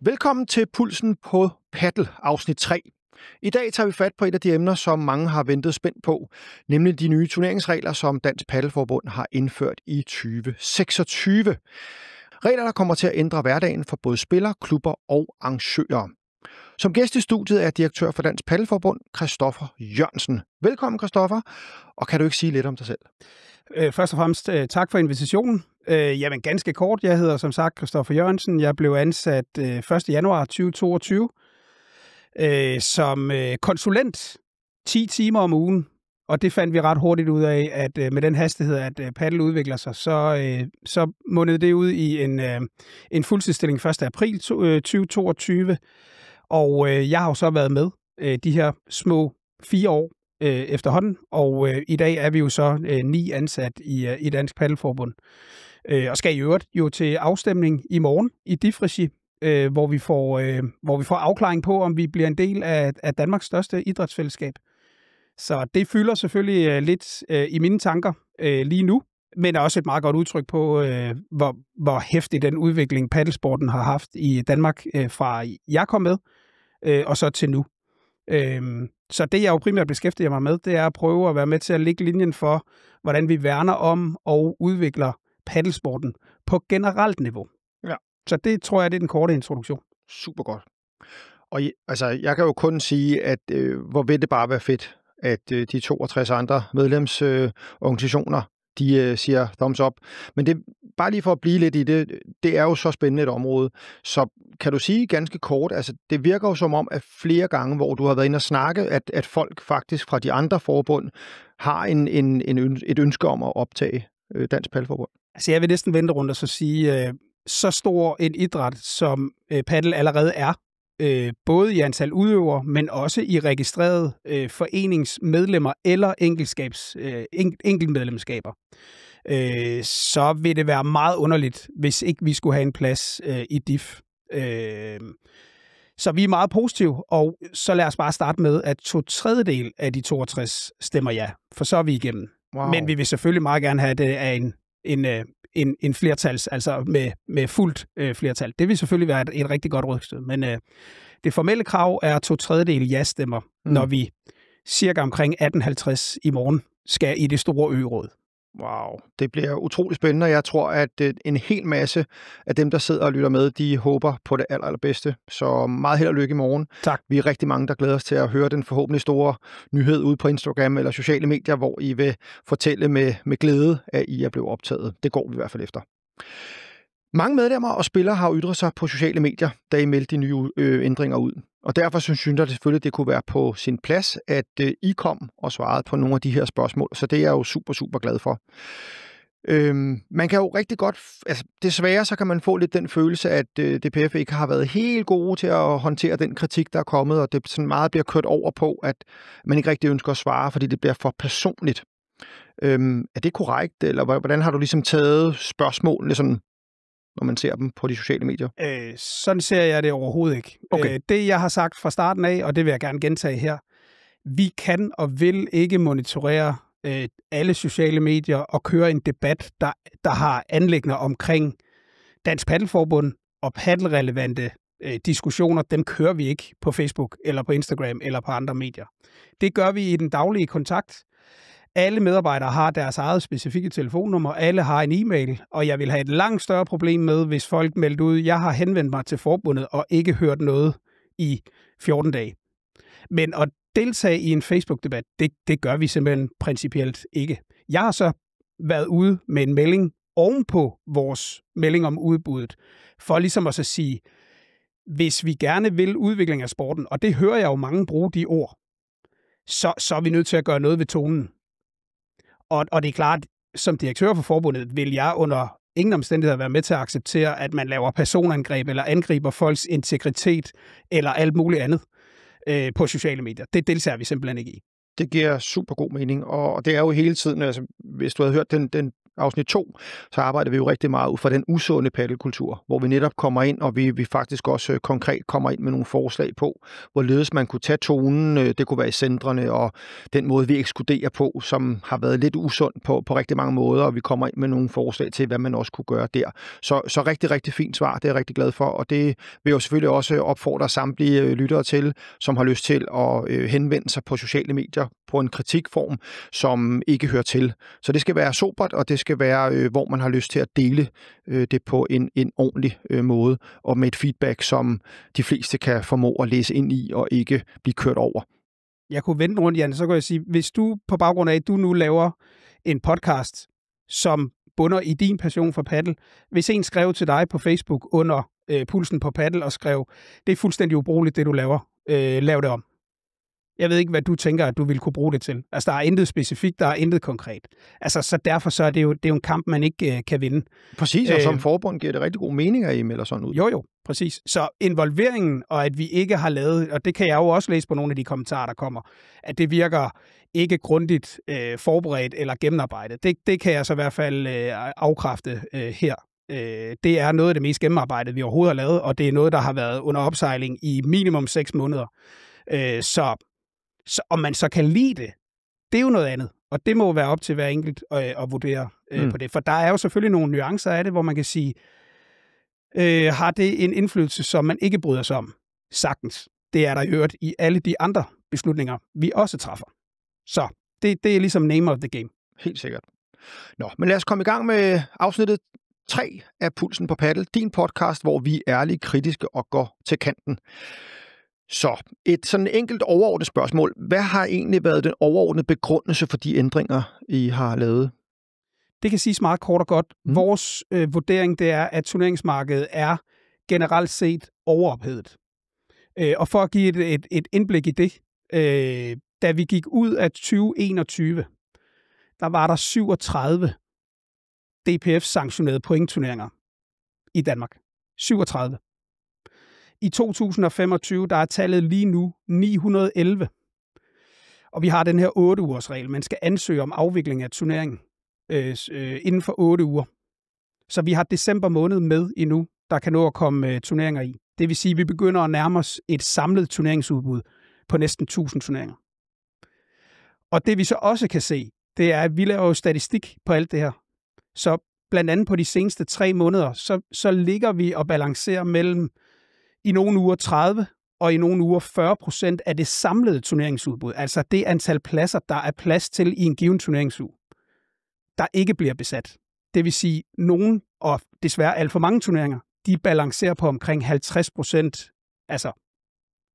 Velkommen til Pulsen på Paddle, afsnit 3. I dag tager vi fat på et af de emner, som mange har ventet spændt på, nemlig de nye turneringsregler, som Dansk Paddelforbund har indført i 2026. Regler, der kommer til at ændre hverdagen for både spillere, klubber og arrangører. Som gæst i studiet er direktør for Dansk Paddelforbund, Christoffer Jørgensen. Velkommen, Christoffer, og kan du ikke sige lidt om dig selv? Først og fremmest tak for invitationen. Jamen ganske kort, jeg hedder som sagt Christoffer Jørgensen. Jeg blev ansat 1. januar 2022 som konsulent 10 timer om ugen. Og det fandt vi ret hurtigt ud af, at med den hastighed, at paddle udvikler sig, så mundede det ud i en fuldtidsstilling 1. april 2022. Og jeg har jo så været med de her små 4 år efterhånden, og i dag er vi jo så 9 ansat i Dansk Paddelforbund. Og skal i øvrigt jo til afstemning i morgen i DIF-regi, hvor vi får afklaring på, om vi bliver en del af Danmarks største idrætsfællesskab. Så det fylder selvfølgelig lidt i mine tanker lige nu, men er også et meget godt udtryk på, hvor heftig den udvikling paddelsporten har haft i Danmark fra jeg kom med, og så til nu. Så det, jeg jo primært beskæftiger mig med, det er at prøve at være med til at lægge linjen for, hvordan vi værner om og udvikler paddelsporten på generelt niveau. Ja. Så det tror jeg, det er den korte introduktion. Super godt. Og altså, jeg kan jo kun sige, at hvor vil det bare være fedt, at de 62 andre medlemsorganisationer, de siger thumbs up. Men det bare lige for at blive lidt i det, det er jo så spændende et område. Så kan du sige ganske kort, altså det virker jo som om, at flere gange, hvor du har været inde og snakke, at folk faktisk fra de andre forbund har et ønske om at optage Dansk Paddelforbund. Altså jeg vil næsten vente rundt og så sige, så stor en idræt, som paddle allerede er, både i antal udøvere, men også i registrerede foreningsmedlemmer eller enkeltmedlemskaber. Så vil det være meget underligt, hvis ikke vi skulle have en plads i DIF. Så vi er meget positive, og så lad os bare starte med, at 2/3 af de 62 stemmer ja, for så er vi igennem. Wow. Men vi vil selvfølgelig meget gerne have det af en flertals, altså med fuldt flertal. Det vil selvfølgelig være et rigtig godt rygstød, men det formelle krav er 2/3 ja-stemmer, når vi cirka omkring 18:50 i morgen skal i det store ø-råd. Wow, det bliver utroligt spændende, og jeg tror, at en hel masse af dem, der sidder og lytter med, de håber på det allerbedste. Så meget held og lykke i morgen. Tak. Vi er rigtig mange, der glæder os til at høre den forhåbentlig store nyhed ude på Instagram eller sociale medier, hvor I vil fortælle med glæde, at I er blevet optaget. Det går vi i hvert fald efter. Mange medlemmer og spillere har ytret sig på sociale medier, da I meldte de nye ændringer ud. Og derfor synes jeg selvfølgelig, at det kunne være på sin plads, at I kom og svarede på nogle af de her spørgsmål. Så det er jeg jo super, super glad for. Man kan jo rigtig godt, altså desværre så kan man få lidt den følelse, at DPF ikke har været helt gode til at håndtere den kritik, der er kommet, og det sådan meget bliver kørt over på, at man ikke rigtig ønsker at svare, fordi det bliver for personligt. Er det korrekt, eller hvordan har du ligesom taget spørgsmålene sådan, når man ser dem på de sociale medier? Sådan ser jeg det overhovedet ikke. Okay. Det, jeg har sagt fra starten af, og det vil jeg gerne gentage her, vi kan og vil ikke monitorere alle sociale medier og køre en debat, der har anliggender omkring Dansk Paddelforbund og paddelrelevante diskussioner. Dem kører vi ikke på Facebook eller på Instagram eller på andre medier. Det gør vi i den daglige kontakt. Alle medarbejdere har deres eget specifikke telefonnummer, alle har en e-mail, og jeg vil have et langt større problem med, hvis folk melder ud, jeg har henvendt mig til forbundet og ikke hørt noget i 14 dage. Men at deltage i en Facebook-debat, det gør vi simpelthen principielt ikke. Jeg har så været ude med en melding ovenpå vores melding om udbuddet, for ligesom at så sige, hvis vi gerne vil udvikling af sporten, og det hører jeg jo mange bruge de ord, så er vi nødt til at gøre noget ved tonen. Og det er klart, som direktør for forbundet vil jeg under ingen omstændigheder være med til at acceptere, at man laver personangreb eller angriber folks integritet eller alt muligt andet på sociale medier. Det deltager vi simpelthen ikke i. Det giver super god mening, og det er jo hele tiden, altså hvis du havde hørt den afsnit 2, så arbejder vi jo rigtig meget ud fra den usunde paddelkultur, hvor vi netop kommer ind, og vi faktisk også konkret kommer ind med nogle forslag på, hvorledes man kunne tage tonen, det kunne være i centrene, og den måde, vi ekskluderer på, som har været lidt usund på rigtig mange måder, og vi kommer ind med nogle forslag til, hvad man også kunne gøre der. Så rigtig, rigtig fint svar, det er jeg rigtig glad for, og det vil jo selvfølgelig også opfordre samtlige lyttere til, som har lyst til at henvende sig på sociale medier på en kritikform, som ikke hører til. Så det skal være sobert, og det skal være, hvor man har lyst til at dele det på en ordentlig måde, og med et feedback, som de fleste kan formå at læse ind i, og ikke blive kørt over. Jeg kunne vende rundt, Jan, så kan jeg sige, hvis du på baggrund af, at du nu laver en podcast, som bunder i din passion for paddel, hvis en skrev til dig på Facebook under Pulsen på Paddel og skrev, det er fuldstændig ubrugeligt, det du laver, lav det om. Jeg ved ikke, hvad du tænker, at du ville kunne bruge det til. Altså, der er intet specifikt, der er intet konkret. Altså, så derfor så er det jo en kamp, man ikke kan vinde. Præcis, og som forbund giver det rigtig god mening, at I melder sådan ud. Jo, præcis. Så involveringen, og at vi ikke har lavet, og det kan jeg jo også læse på nogle af de kommentarer, der kommer, at det virker ikke grundigt forberedt eller gennemarbejdet. Det kan jeg så i hvert fald afkræfte her. Det er noget af det mest gennemarbejdet, vi overhovedet har lavet, og det er noget, der har været under opsejling i minimum 6 måneder. Så om man så kan lide det, det er jo noget andet. Og det må være op til hver enkelt at vurdere på det. For der er jo selvfølgelig nogle nuancer af det, hvor man kan sige, har det en indflydelse, som man ikke bryder sig om? Sagtens. Det er der i øvrigt i alle de andre beslutninger, vi også træffer. Så det er ligesom name of the game. Helt sikkert. Nå, men lad os komme i gang med afsnittet 3 af Pulsen på Paddel, din podcast, hvor vi er ærlige, kritiske og går til kanten. Så et sådan enkelt overordnet spørgsmål. Hvad har egentlig været den overordnede begrundelse for de ændringer, I har lavet? Det kan siges meget kort og godt. Vores vurdering, det er, at turneringsmarkedet er generelt set overophedet. Og for at give et indblik i det, da vi gik ud af 2021, der var der 37 DPF-sanktionerede pointturneringer i Danmark. 37. I 2025, der er tallet lige nu 911. Og vi har den her 8-ugers-regel. Man skal ansøge om afvikling af turneringen inden for 8 uger. Så vi har december måned med endnu, der kan nå at komme turneringer i. Det vil sige, at vi begynder at nærme os et samlet turneringsudbud på næsten 1000 turneringer. Og det vi så også kan se, det er, at vi laver jo statistik på alt det her. Så blandt andet på de seneste 3 måneder, så ligger vi og balancerer mellem i nogle uger 30 og i nogle uger 40% af det samlede turneringsudbud. Altså det antal pladser, der er plads til i en given turneringsuge, der ikke bliver besat. Det vil sige, nogen, og desværre alt for mange turneringer, de balancerer på omkring 50%, altså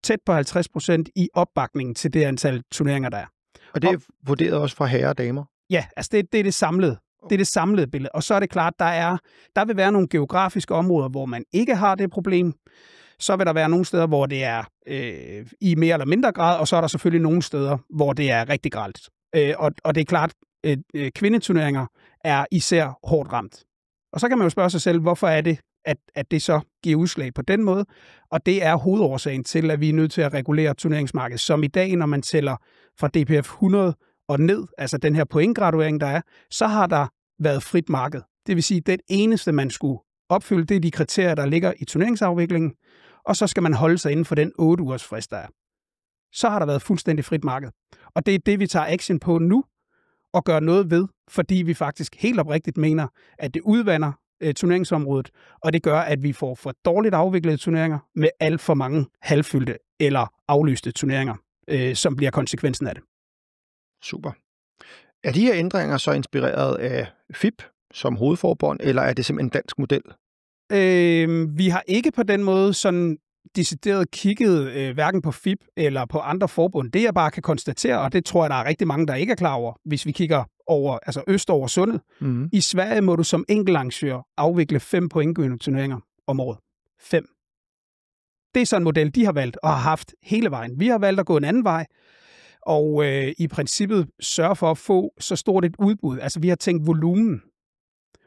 tæt på 50% i opbakningen til det antal turneringer, der er. Og det er vurderet også fra herrer og damer? Ja, altså det er det samlede. Det er det samlede billede. Og så er det klart, der vil være nogle geografiske områder, hvor man ikke har det problem. Så vil der være nogle steder, hvor det er i mere eller mindre grad, og så er der selvfølgelig nogle steder, hvor det er rigtig grelt. Og det er klart, kvindeturneringer er især hårdt ramt. Og så kan man jo spørge sig selv, hvorfor er det, at det så giver udslag på den måde? Og det er hovedårsagen til, at vi er nødt til at regulere turneringsmarkedet, som i dag, når man tæller fra DPF 100 og ned, altså den her pointgraduering, der er, så har der været frit marked. Det vil sige, at det eneste, man skulle opfylde, det er de kriterier, der ligger i turneringsafviklingen, og så skal man holde sig inden for den 8 ugers frist, der er. Så har der været fuldstændig frit marked. Og det er det, vi tager action på nu, og gør noget ved, fordi vi faktisk helt oprigtigt mener, at det udvander turneringsområdet, og det gør, at vi får for dårligt afviklede turneringer med alt for mange halvfyldte eller aflyste turneringer, som bliver konsekvensen af det. Super. Er de her ændringer så inspireret af FIP som hovedforbund, eller er det simpelthen en dansk model? Vi har ikke på den måde sådan decideret kigget hverken på FIP eller på andre forbund. Det jeg bare kan konstatere, og det tror jeg, der er rigtig mange, der ikke er klar over, hvis vi kigger over, altså øst over sundet. Mm-hmm. I Sverige må du som enkeltarrangør afvikle 5 pointgivende turneringer om året. 5. Det er sådan en model, de har valgt og har haft hele vejen. Vi har valgt at gå en anden vej, og i princippet sørge for at få så stort et udbud. Altså vi har tænkt volumen,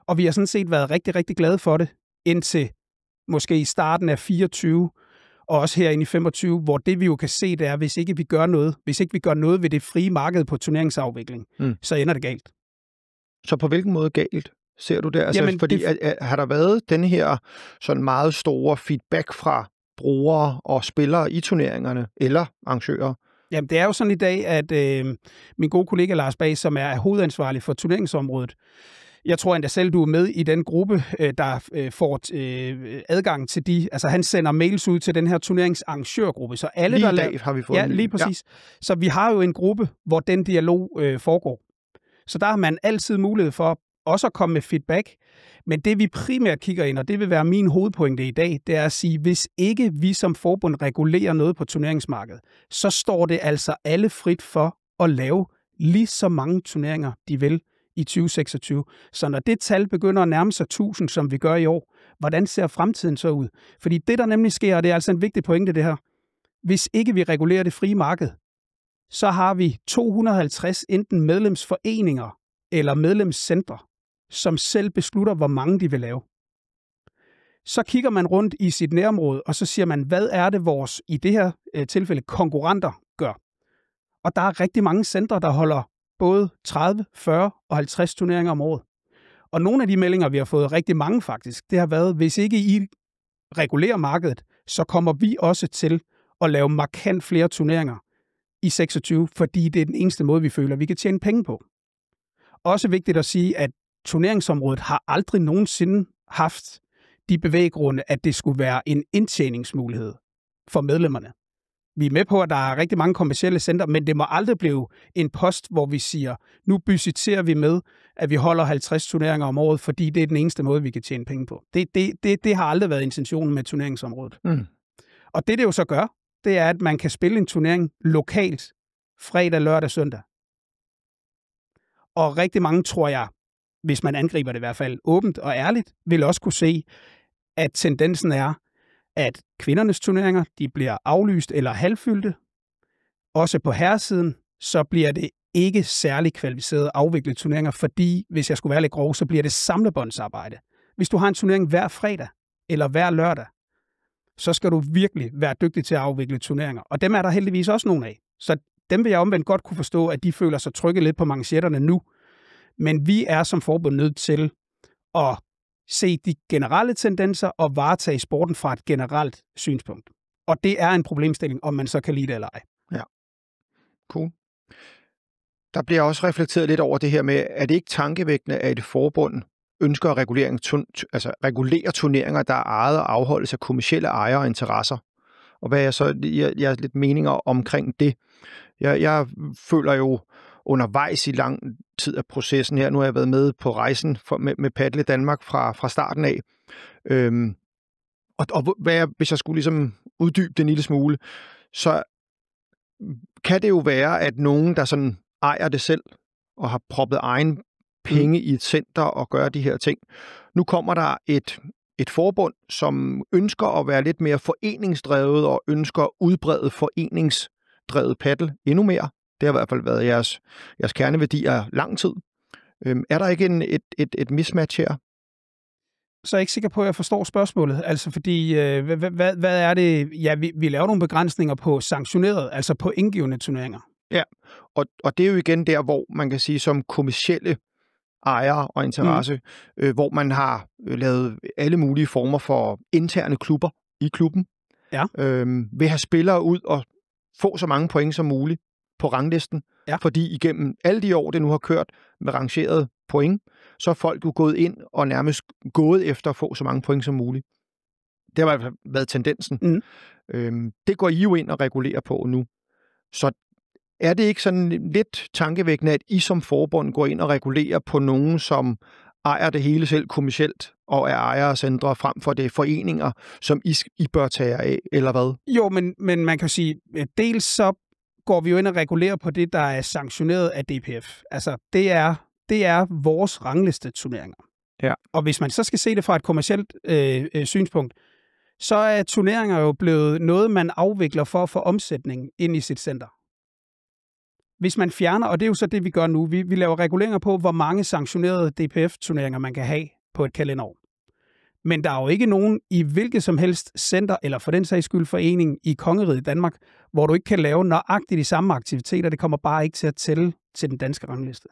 og vi har sådan set været rigtig, rigtig glade for det, indtil måske i starten af 24, og også herinde i 25, hvor det vi jo kan se, det er, hvis ikke vi gør noget ved det frie marked på turneringsafvikling, så ender det galt. Så på hvilken måde galt ser du det? Altså, Jamen, fordi har der været den her sådan meget store feedback fra brugere og spillere i turneringerne, eller arrangører? Jamen, det er jo sådan i dag, at min gode kollega Lars Bag, som er hovedansvarlig for turneringsområdet, jeg tror endda selv, du er med i den gruppe, der får adgang til de... Altså, han sender mails ud til den her turneringsarrangørgruppe. Så alle, lige der i dag har vi fået ja, lige præcis. Ja. Så vi har jo en gruppe, hvor den dialog foregår. Så der har man altid mulighed for også at komme med feedback. Men det, vi primært kigger ind, og det vil være min hovedpointe i dag, det er at sige, hvis ikke vi som forbund regulerer noget på turneringsmarkedet, så står det altså alle frit for at lave lige så mange turneringer, de vil i 2026. Så når det tal begynder at nærme sig 1000, som vi gør i år, hvordan ser fremtiden så ud? Fordi det, der nemlig sker, og det er altså en vigtig pointe det her, hvis ikke vi regulerer det frie marked, så har vi 250 enten medlemsforeninger eller medlemscentre, som selv beslutter, hvor mange de vil lave. Så kigger man rundt i sit nærområde, og så siger man, hvad er det vores, i det her tilfælde, konkurrenter gør? Og der er rigtig mange centre, der holder både 30, 40 og 50 turneringer om året. Og nogle af de meldinger, vi har fået, rigtig mange faktisk, det har været, hvis ikke I regulerer markedet, så kommer vi også til at lave markant flere turneringer i 26, fordi det er den eneste måde, vi føler, vi kan tjene penge på. Også vigtigt at sige, at turneringsområdet har aldrig nogensinde haft de bevæggrunde, at det skulle være en indtjeningsmulighed for medlemmerne. Vi er med på, at der er rigtig mange kommercielle centre, men det må aldrig blive en post, hvor vi siger, nu budgetterer vi med, at vi holder 50 turneringer om året, fordi det er den eneste måde, vi kan tjene penge på. Det har aldrig været intentionen med turneringsområdet. Mm. Og det jo så gør, det er, at man kan spille en turnering lokalt fredag, lørdag, søndag. Og rigtig mange, tror jeg, hvis man angriber det i hvert fald åbent og ærligt, vil også kunne se, at tendensen er, at kvindernes turneringer, de bliver aflyst eller halvfyldte. Også på herresiden, så bliver det ikke særlig kvalificerede afviklede turneringer, fordi, hvis jeg skulle være lidt grov, så bliver det samlebåndsarbejde. Hvis du har en turnering hver fredag eller hver lørdag, så skal du virkelig være dygtig til at afvikle turneringer. Og dem er der heldigvis også nogle af. Så dem vil jeg omvendt godt kunne forstå, at de føler sig trygge lidt på manchetterne nu. Men vi er som forbund nødt til at se de generelle tendenser og varetage sporten fra et generelt synspunkt. Og det er en problemstilling, om man så kan lide det eller ej. Ja, cool. Der bliver også reflekteret lidt over det her med, er det ikke tankevækkende, at et forbund ønsker at regulere turneringer, der er ejet og afholdes af kommercielle ejere og interesser? Og hvad er så jeg lidt meninger omkring det? Jeg føler jo undervejs i lang tid af processen her, nu har jeg været med på rejsen med Padel i Danmark fra starten af, og hvis jeg skulle ligesom uddybe det en lille smule, så kan det jo være, at nogen, der sådan ejer det selv, og har proppet egen penge i et center og gør de her ting. Nu kommer der et forbund, som ønsker at være lidt mere foreningsdrevet, og ønsker at udbrede foreningsdrevet padel endnu mere. Det har i hvert fald været jeres kerneværdier lang tid. Er der ikke et mismatch her? Så er jeg ikke sikker på, at jeg forstår spørgsmålet. Altså fordi, hvad er det? Ja, vi laver nogle begrænsninger på sanktioneret, altså på indgivende turneringer. Ja, og det er jo igen der, hvor man kan sige, som kommercielle ejere og interesse, hvor man har lavet alle mulige former for interne klubber i klubben, vil have spillere ud og få så mange point som muligt på ranglisten, fordi igennem alle de år, det nu har kørt med rangeret point, så er folk jo gået ind og nærmest gået efter at få så mange point som muligt. Det har i hvert fald været tendensen. Det går I jo ind og regulerer på nu. Så er det ikke sådan lidt tankevækkende, at I som forbund går ind og regulerer på nogen, som ejer det hele selv kommercielt og er ejere af centre, frem for det foreninger, som I bør tage af, eller hvad? Jo, men man kan sige, dels så går vi jo ind og regulerer på det, der er sanktioneret af DPF. Altså, det er vores ranglisteturneringer. Ja. Og hvis man så skal se det fra et kommercielt synspunkt, så er turneringer jo blevet noget, man afvikler for at få omsætning ind i sit center. Hvis man fjerner, og det er jo så det, vi gør nu, vi laver reguleringer på, hvor mange sanktionerede DPF-turneringer man kan have på et kalenderår. Men der er jo ikke nogen i hvilket som helst center, eller for den sags skyld forening i Kongeriget Danmark, hvor du ikke kan lave nøjagtigt de samme aktiviteter. Det kommer bare ikke til at tælle til den danske rangliste.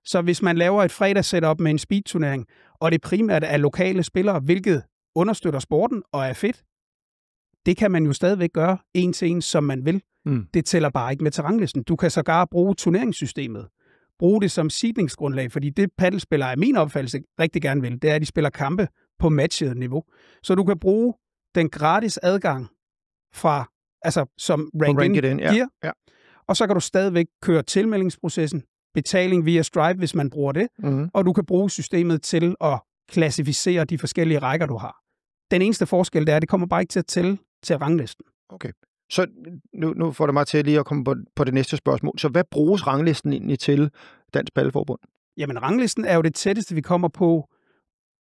Så hvis man laver et fredagssetup med en speedturnering, og det primært er lokale spillere, hvilket understøtter sporten og er fedt, det kan man jo stadigvæk gøre en til en, som man vil. Det tæller bare ikke med til ranglisten. Du kan sågar bruge turneringssystemet. Bruge det som seedningsgrundlag, fordi det paddelspillere af min opfattelse rigtig gerne vil, det er, at de spiller kampe på matchet niveau. Så du kan bruge den gratis adgang fra, altså som ranked in gear, og så kan du stadigvæk køre tilmeldingsprocessen, betaling via Stripe, hvis man bruger det, og du kan bruge systemet til at klassificere de forskellige rækker, du har. Den eneste forskel, det er, at det kommer bare ikke til at tælle til ranglisten. Okay. Så nu får det mig til lige at komme på det næste spørgsmål. Så hvad bruges ranglisten egentlig til Dansk Paddelforbund? Jamen, ranglisten er jo det tætteste, vi kommer på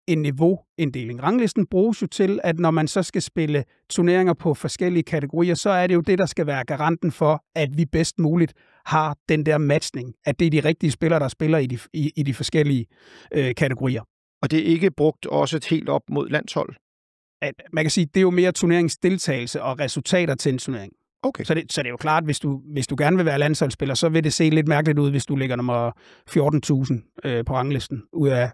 en niveauinddeling. Ranglisten bruges jo til, at når man så skal spille turneringer på forskellige kategorier, så er det jo det, der skal være garanten for, at vi bedst muligt har den der matchning, at det er de rigtige spillere, der spiller i de forskellige kategorier. Og det er ikke brugt også helt op mod landshold? Man kan sige, det er jo mere turneringsdeltagelse og resultater til en turnering. Okay. Så det er jo klart, hvis du gerne vil være landsholdsspiller, så vil det se lidt mærkeligt ud, hvis du ligger nummer 14.000 på ranglisten, ud af 18.000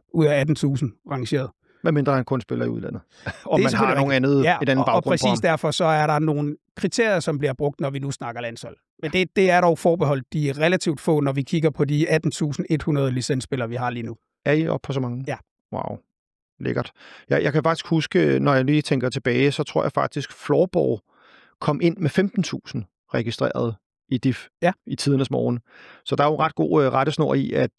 rangeret. Hvad mindre han kun spiller i udlandet? Og man har nogle andet, et andet baggrund. Og præcis derfor så er der nogle kriterier, som bliver brugt, når vi nu snakker landshold. Men det er dog forbeholdt de relativt få, når vi kigger på de 18.100 licensspillere, vi har lige nu. Er I oppe på så mange? Ja. Wow. Lækkert. Jeg kan faktisk huske, når jeg lige tænker tilbage, så tror jeg faktisk, Floorball kom ind med 15.000 registreret i DIF i tidernes morgen. Så der er jo ret god rettesnor i, at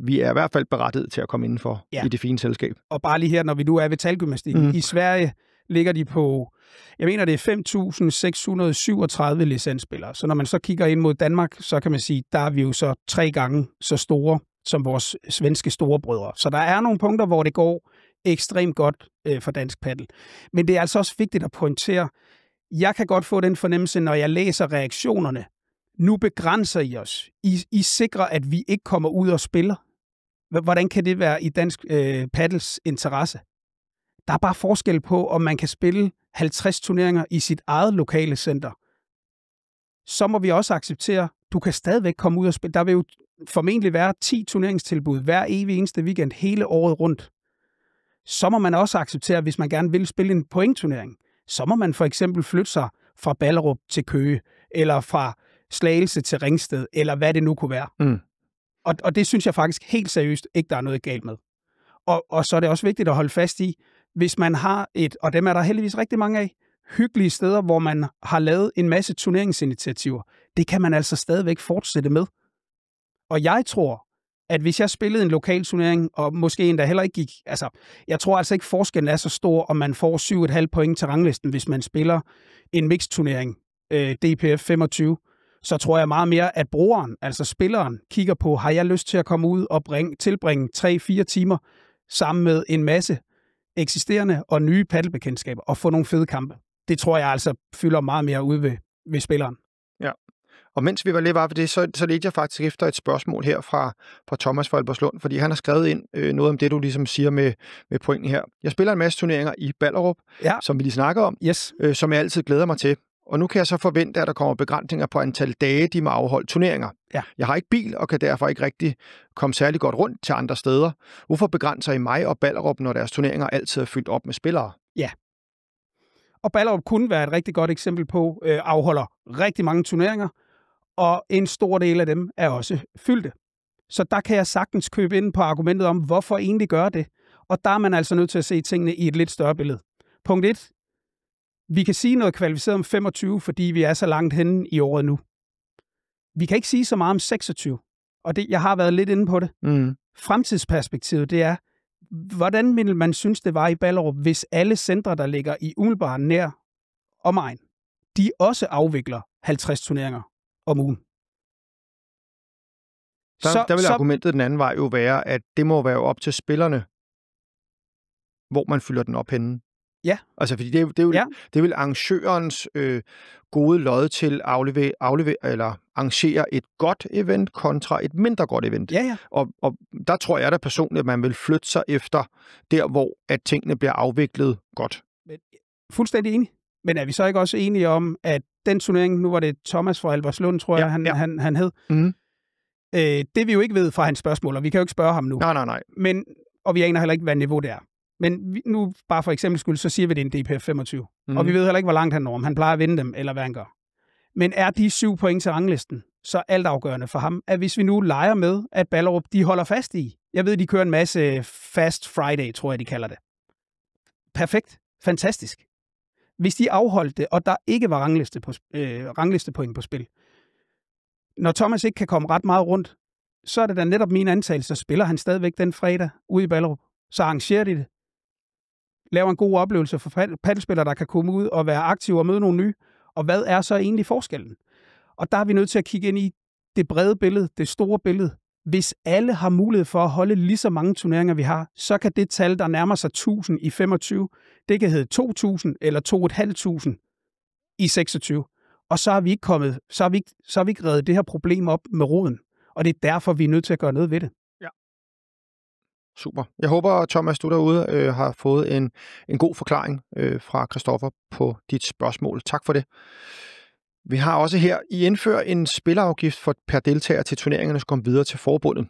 vi er i hvert fald berettiget til at komme indenfor i det fine selskab. Og bare lige her, når vi nu er ved talgymnastikken. I Sverige ligger de på, jeg mener det er 5.637 licensspillere. Så når man så kigger ind mod Danmark, så kan man sige, der er vi jo så 3 gange så store som vores svenske storebrødre. Så der er nogle punkter, hvor det går ekstremt godt for dansk paddel. Men det er altså også vigtigt at pointere, jeg kan godt få den fornemmelse, når jeg læser reaktionerne. Nu begrænser I os. I sikrer, at vi ikke kommer ud og spiller. Hvordan kan det være i dansk paddels interesse? Der er bare forskel på, om man kan spille 50 turneringer i sit eget lokale center. Så må vi også acceptere, du kan stadigvæk komme ud og spille. Der vil jo formentlig være 10 turneringstilbud hver evig eneste weekend hele året rundt. Så må man også acceptere, hvis man gerne vil spille en pointturnering, så må man for eksempel flytte sig fra Ballerup til Køge, eller fra Slagelse til Ringsted, eller hvad det nu kunne være. Og det synes jeg faktisk helt seriøst ikke, der er noget galt med. Og så er det også vigtigt at holde fast i, hvis man har og dem er der heldigvis rigtig mange af, hyggelige steder, hvor man har lavet en masse turneringsinitiativer, det kan man altså stadigvæk fortsætte med. Og jeg tror, at hvis jeg spillede en lokal turnering, og måske endda heller ikke gik, jeg tror altså ikke, forskellen er så stor, om man får 7,5 point til ranglisten, hvis man spiller en mixed-turnering, DPF 25, så tror jeg meget mere, at brugeren, altså spilleren, kigger på, har jeg lyst til at komme ud og tilbringe 3-4 timer sammen med en masse eksisterende og nye paddelbekendtskaber, og få nogle fede kampe. Det tror jeg altså fylder meget mere ud ved spilleren. Ja. Og mens vi var lidt ved det, så ledte jeg faktisk efter et spørgsmål her fra Thomas fra Albertslund, fordi han har skrevet ind noget om det, du ligesom siger med pointen her. Jeg spiller en masse turneringer i Ballerup, som vi lige snakker om, som jeg altid glæder mig til. Og nu kan jeg så forvente, at der kommer begrænsninger på antal dage, de må afholde turneringer. Ja. Jeg har ikke bil og kan derfor ikke rigtig komme særlig godt rundt til andre steder. Hvorfor begrænser I mig og Ballerup, når deres turneringer altid er fyldt op med spillere? Ja. Og Ballerup kunne være et rigtig godt eksempel på, afholder rigtig mange turneringer, og en stor del af dem er også fyldte. Så der kan jeg sagtens købe ind på argumentet om, hvorfor egentlig gøre det. Og der er man altså nødt til at se tingene i et lidt større billede. Punkt 1. Vi kan sige noget kvalificeret om 25, fordi vi er så langt henne i året nu. Vi kan ikke sige så meget om 26. Og jeg har været lidt inde på det. Fremtidsperspektivet, det er, hvordan vil man synes, det var i Ballerup, hvis alle centre, der ligger i umiddelbart nær omegn, de også afvikler 50 turneringer om ugen. Der vil argumentet den anden vej jo være, at det må være op til spillerne, hvor man fylder den op henne. Ja. Altså, fordi det er vel arrangørens gode lod til eller arrangere et godt event kontra et mindre godt event. Ja. Og der tror jeg da personligt, at man vil flytte sig efter der, hvor at tingene bliver afviklet godt. Fuldstændig enig. Men er vi så ikke også enige om, at den turnering, nu var det Thomas fra Albertslund, tror jeg, han hed. Det vi jo ikke ved fra hans spørgsmål, og vi kan jo ikke spørge ham nu. Nej. Og vi aner heller ikke, hvad niveau det er. Men nu, bare for eksempel skyld, så siger vi, det er en DPF 25. Og vi ved heller ikke, hvor langt han når, om han plejer at vinde dem, eller hvad han gør. Men er de 7 point til ranglisten så altafgørende for ham, at hvis vi nu leger med, at Ballerup, de holder fast i. Jeg ved, de kører en masse Fast Friday, tror jeg, de kalder det. Perfekt. Fantastisk. Hvis de afholdt det, og der ikke var ranglistepoint på spil. Når Thomas ikke kan komme ret meget rundt, så er det da netop min antagelse, så spiller han stadigvæk den fredag ude i Ballerup. Så arrangerer de det. Laver en god oplevelse for paddelspillere, der kan komme ud og være aktive og møde nogle nye. Og hvad er så egentlig forskellen? Og der er vi nødt til at kigge ind i det brede billede, det store billede. Hvis alle har mulighed for at holde lige så mange turneringer, vi har, så kan det tal, der nærmer sig 1000 i 25, det kan hedde 2000 eller 2500 i 26. Og så har vi ikke reddet det her problem op med roden. Og det er derfor, vi er nødt til at gøre noget ved det. Ja. Super. Jeg håber, Thomas, du derude har fået en god forklaring fra Christoffer på dit spørgsmål. Tak for det. Vi har også her, I indfører en spillerafgift for per deltager til turneringerne, som kommer videre til forbundet.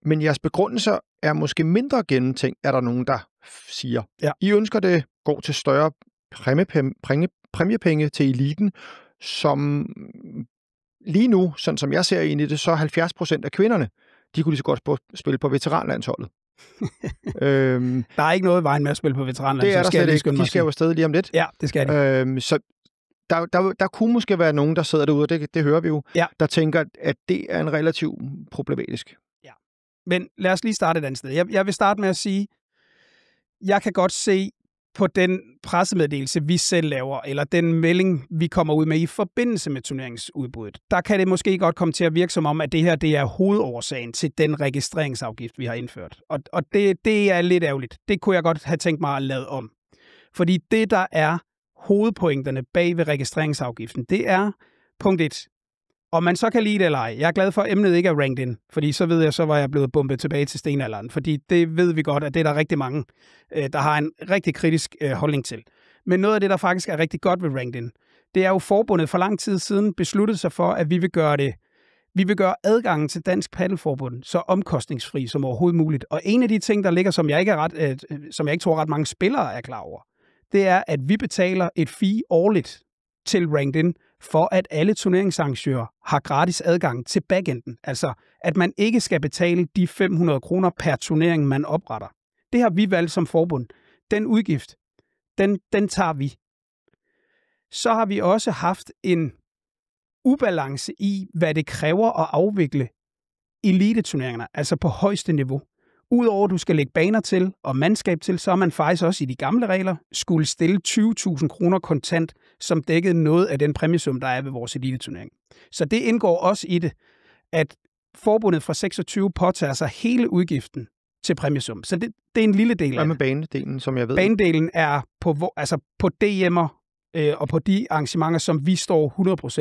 Men jeres begrundelser er måske mindre gennemtænkt, er der nogen, der siger. Ja. I ønsker det går til større præmiepenge til eliten, som lige nu, sådan som jeg ser ind i det, så 70% af kvinderne, de kunne lige så godt spille på veteranlandsholdet. Der er ikke noget i vejen med at spille på veteranlandsholdet. Det er der slet ikke. De skal jo afsted lige om lidt. Ja, det skal de. Så der kunne måske være nogen, der sidder derude, og det hører vi jo, der tænker, at det er en relativt problematisk. Ja, men lad os lige starte et andet sted. Jeg vil starte med at sige, jeg kan godt se på den pressemeddelelse, vi selv laver, eller den melding, vi kommer ud med i forbindelse med turneringsudbuddet, der kan det måske godt komme til at virke som om, at det her det er hovedårsagen til den registreringsafgift, vi har indført. Og det er lidt ærgerligt. Det kunne jeg godt have tænkt mig at lade om. Fordi det, der er hovedpointerne bag ved registreringsafgiften, det er punkt 1. Om man så kan lide det eller ej. Jeg er glad for, at emnet ikke er ranked in, fordi så ved jeg, så var jeg blevet bumpet tilbage til stenalderen, fordi det ved vi godt, at det er der rigtig mange, der har en rigtig kritisk holdning til. Men noget af det, der faktisk er rigtig godt ved ranked in, det er jo forbundet for lang tid siden besluttet sig for, at vi vil gøre adgangen til Dansk Paddelforbund så omkostningsfri som overhovedet muligt. Og en af de ting, der ligger, som jeg ikke tror ret mange spillere er klar over, det er, at vi betaler et fee årligt til ranked in, for at alle turneringsarrangører har gratis adgang til backenden. Altså, at man ikke skal betale de 500 kroner per turnering, man opretter. Det har vi valgt som forbund. Den udgift, den tager vi. Så har vi også haft en ubalance i, hvad det kræver at afvikle eliteturneringerne, altså på højeste niveau. Udover at du skal lægge baner til og mandskab til, så er man faktisk også i de gamle regler skulle stille 20.000 kroner kontant, som dækkede noget af den præmiesum, der er ved vores eliteturnering. Så det indgår også i det, at forbundet fra 26 påtager sig hele udgiften til præmiesum. Så det er en lille del af det. Hvad med banedelen, som jeg ved? Banedelen er på DM'er og på de arrangementer, som vi står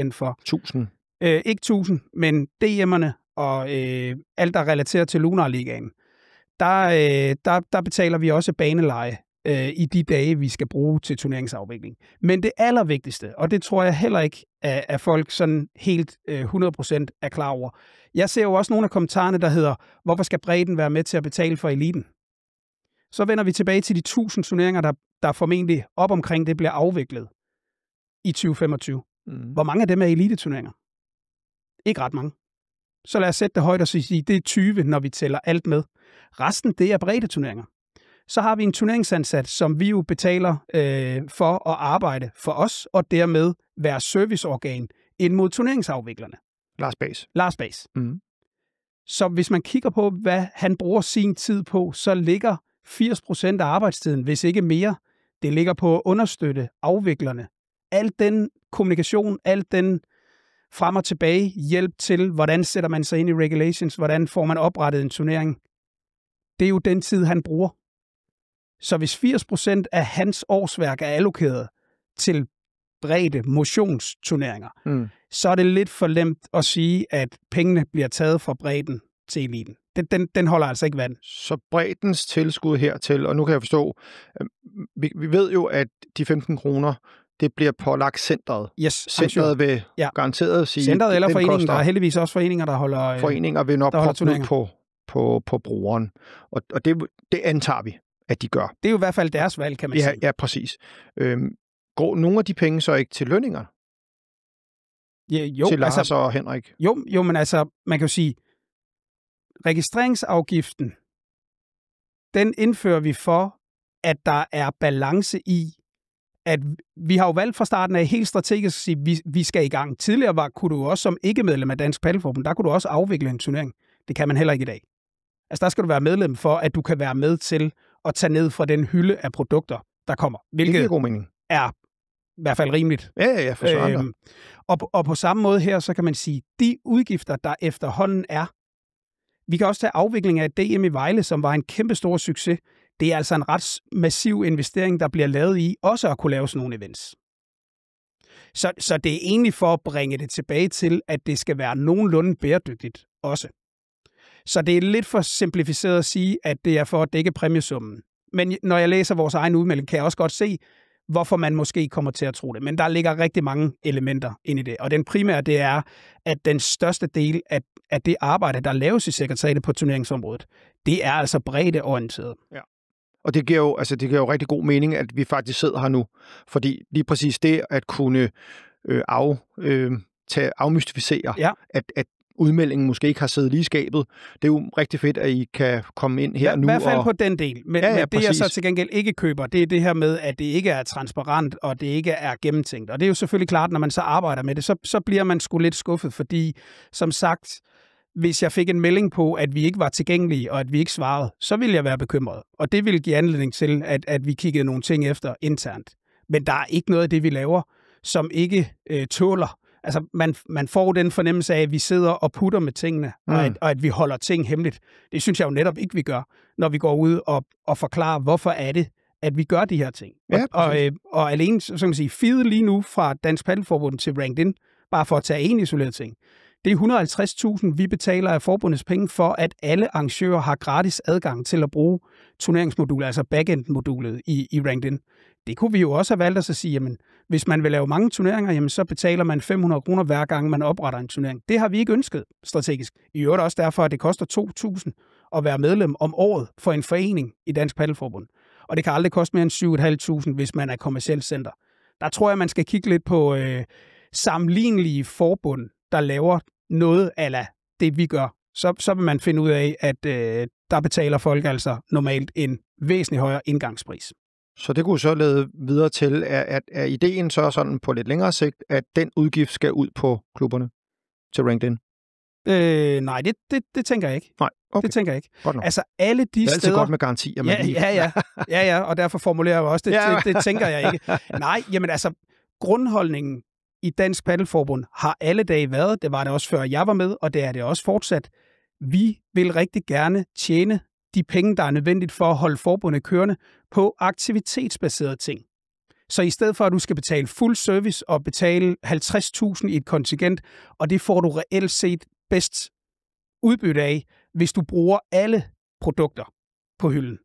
100% for. 1000? Ikke 1000, men DM'erne og alt, der er relateret til Lunar Ligaen. Der betaler vi også baneleje i de dage, vi skal bruge til turneringsafvikling. Men det allervigtigste, og det tror jeg heller ikke, at folk sådan helt 100% er klar over. Jeg ser jo også nogle af kommentarerne, der hedder, hvorfor skal bredden være med til at betale for eliten? Så vender vi tilbage til de 1000 turneringer, der formentlig op omkring det bliver afviklet i 2025. Hvor mange af dem er eliteturneringer? Ikke ret mange. Så lad os sætte det højt og sige, det er 20, når vi tæller alt med. Resten, det er breddeturneringer. Så har vi en turneringsansat, som vi jo betaler for at arbejde for os, og dermed være serviceorgan ind mod turneringsafviklerne. Lars Bas. Så hvis man kigger på, hvad han bruger sin tid på, så ligger 80% af arbejdstiden, hvis ikke mere, det ligger på at understøtte afviklerne. Al den kommunikation, al den frem og tilbage hjælp til, hvordan sætter man sig ind i regulations, hvordan får man oprettet en turnering. Det er jo den tid, han bruger. Så hvis 80% af hans årsværk er allokeret til bredde motionsturneringer, så er det lidt for nemt at sige, at pengene bliver taget fra bredden til eliten. Den holder altså ikke vand. Så breddens tilskud hertil, og nu kan jeg forstå, vi ved jo, at de 15 kroner, Det bliver pålagt centret. Yes, Centret vil garanteret sige... Centret eller foreningen. Der er heldigvis også foreninger, der holder foreninger vil nok poppe ud på brugeren. Og det antager vi, at de gør. Det er jo i hvert fald deres valg, kan man sige. Ja, præcis. Går nogle af de penge så ikke til lønninger? Ja, jo, til Lars og Henrik? Jo, men altså, man kan jo sige, registreringsafgiften, den indfører vi for, at der er balance i, at vi har jo valgt fra starten af helt strategisk at sige, at vi skal i gang. Tidligere kunne du også som ikke-medlem af Dansk Paddelforbund, der kunne du også afvikle en turnering. Det kan man heller ikke i dag. Altså der skal du være medlem for, at du kan være med til at tage ned fra den hylde af produkter, der kommer. Hvilket det er god mening. Er i hvert fald rimeligt. Ja, for så og på samme måde her, så kan man sige, de udgifter, der efterhånden er, vi kan også tage afvikling af DM i Vejle, som var en kæmpe stor succes. Det er altså en ret massiv investering, der bliver lavet i, også at kunne lave sådan nogle events. Så det er egentlig for at bringe det tilbage til, at det skal være nogenlunde bæredygtigt også. Så det er lidt for simplificeret at sige, at det er for at dække præmiesummen. Men når jeg læser vores egen udmelding, kan jeg også godt se, hvorfor man måske kommer til at tro det. Men der ligger rigtig mange elementer ind i det. Og den primære, det er, at den største del af det arbejde, der laves i sekretariatet på turneringsområdet, det er altså breddeorienteret. Ja. Og det giver jo rigtig god mening, at vi faktisk sidder her nu. Fordi lige præcis det at kunne afmystificere, at udmeldingen måske ikke har siddet lige i skabet. Det er jo rigtig fedt, at I kan komme ind her nu. I hvert fald på den del. Men det, jeg så til gengæld ikke køber, det er det her med, at det ikke er transparent, og det ikke er gennemtænkt. Og det er jo selvfølgelig klart, når man så arbejder med det, så bliver man sgu lidt skuffet, fordi som sagt, hvis jeg fik en melding på, at vi ikke var tilgængelige, og at vi ikke svarede, så ville jeg være bekymret. Og det ville give anledning til, at vi kiggede nogle ting efter internt. Men der er ikke noget af det, vi laver, som ikke tåler. Altså, man får den fornemmelse af, at vi sidder og putter med tingene, og at vi holder ting hemmeligt. Det synes jeg jo netop ikke, vi gør, når vi går ud og forklarer, hvorfor er det, at vi gør de her ting. Ja, og alene, så kan man sige, feedet lige nu fra Dansk Paddelforbund til Ranked, bare for at tage en isoleret ting, det er 150.000, vi betaler af forbundets penge for, at alle arrangører har gratis adgang til at bruge turneringsmodulet, altså backend-modulet i Ranked. Det kunne vi jo også have valgt at sige, jamen, hvis man vil lave mange turneringer, jamen, så betaler man 500 kroner hver gang, man opretter en turnering. Det har vi ikke ønsket strategisk. I øvrigt også derfor, at det koster 2.000 at være medlem om året for en forening i Dansk Paddelforbund. Og det kan aldrig koste mere end 7.500, hvis man er kommercielt center. Der tror jeg, man skal kigge lidt på sammenlignelige forbund, der laver noget ala det, vi gør. Så vil man finde ud af, at der betaler folk altså normalt en væsentlig højere indgangspris. Så det kunne så lede videre til, at ideen så sådan på lidt længere sigt, at den udgift skal ud på klubberne til Ranked In? Nej, det tænker jeg ikke. Nej, okay. Det tænker jeg ikke. Godt nok. Altså alle de steder... Det er altid godt med garantier. Ja, og derfor formulerer jeg også, det tænker jeg ikke. Nej, jamen altså, grundholdningen i Dansk Paddelforbund har alle dage været, det var det også før jeg var med, og det er det også fortsat. Vi vil rigtig gerne tjene de penge, der er nødvendigt for at holde forbundet kørende på aktivitetsbaserede ting. Så i stedet for, at du skal betale fuld service og betale 50.000 i et kontingent, og det får du reelt set bedst udbytte af, hvis du bruger alle produkter på hylden,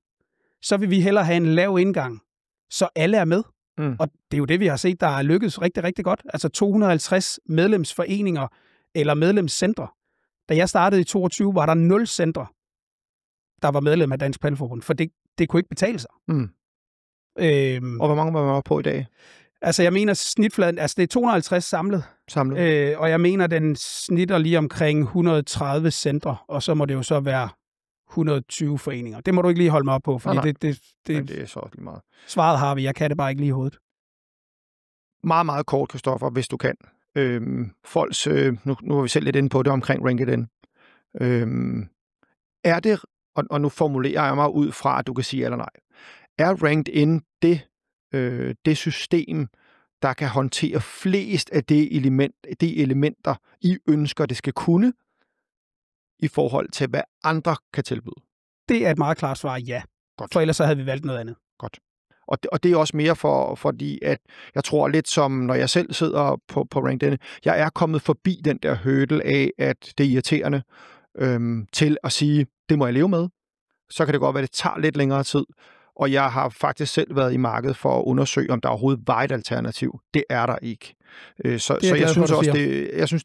så vil vi hellere have en lav indgang, så alle er med. Og det er jo det, vi har set, der er lykkedes rigtig, rigtig godt. Altså 250 medlemsforeninger eller medlemscentre. Da jeg startede i 22, var der 0 centre, der var medlem af Dansk Paddelforbund, for det kunne ikke betale sig. Og hvor mange var man oppe på i dag? Altså jeg mener snitfladen, altså det er 250 samlet. Og jeg mener, den snitter lige omkring 130 centre, og så må det jo så være 120 foreninger. Det må du ikke lige holde mig op på, fordi det er så lige meget. Svaret har vi, jeg kan det bare ikke lige i hovedet. Meget, meget kort, Christoffer, hvis du kan. Folks, nu var vi selv lidt inde på det omkring Ranked In. Er det, og nu formulerer jeg mig ud fra, at du kan sige eller nej, er Ranked In det system, der kan håndtere flest af de elementer, I ønsker, det skal kunne, i forhold til, hvad andre kan tilbyde? Det er et meget klart svar, ja. Godt. For ellers så havde vi valgt noget andet. Godt. Og det er også mere fordi, at jeg tror lidt som, når jeg selv sidder på Ranked In, jeg er kommet forbi den der hurdle af, at det er irriterende, til at sige, det må jeg leve med. Så kan det godt være, at det tager lidt længere tid. og jeg har faktisk selv været i markedet for at undersøge, om der overhovedet var et alternativ. Det er der ikke. Så jeg synes også,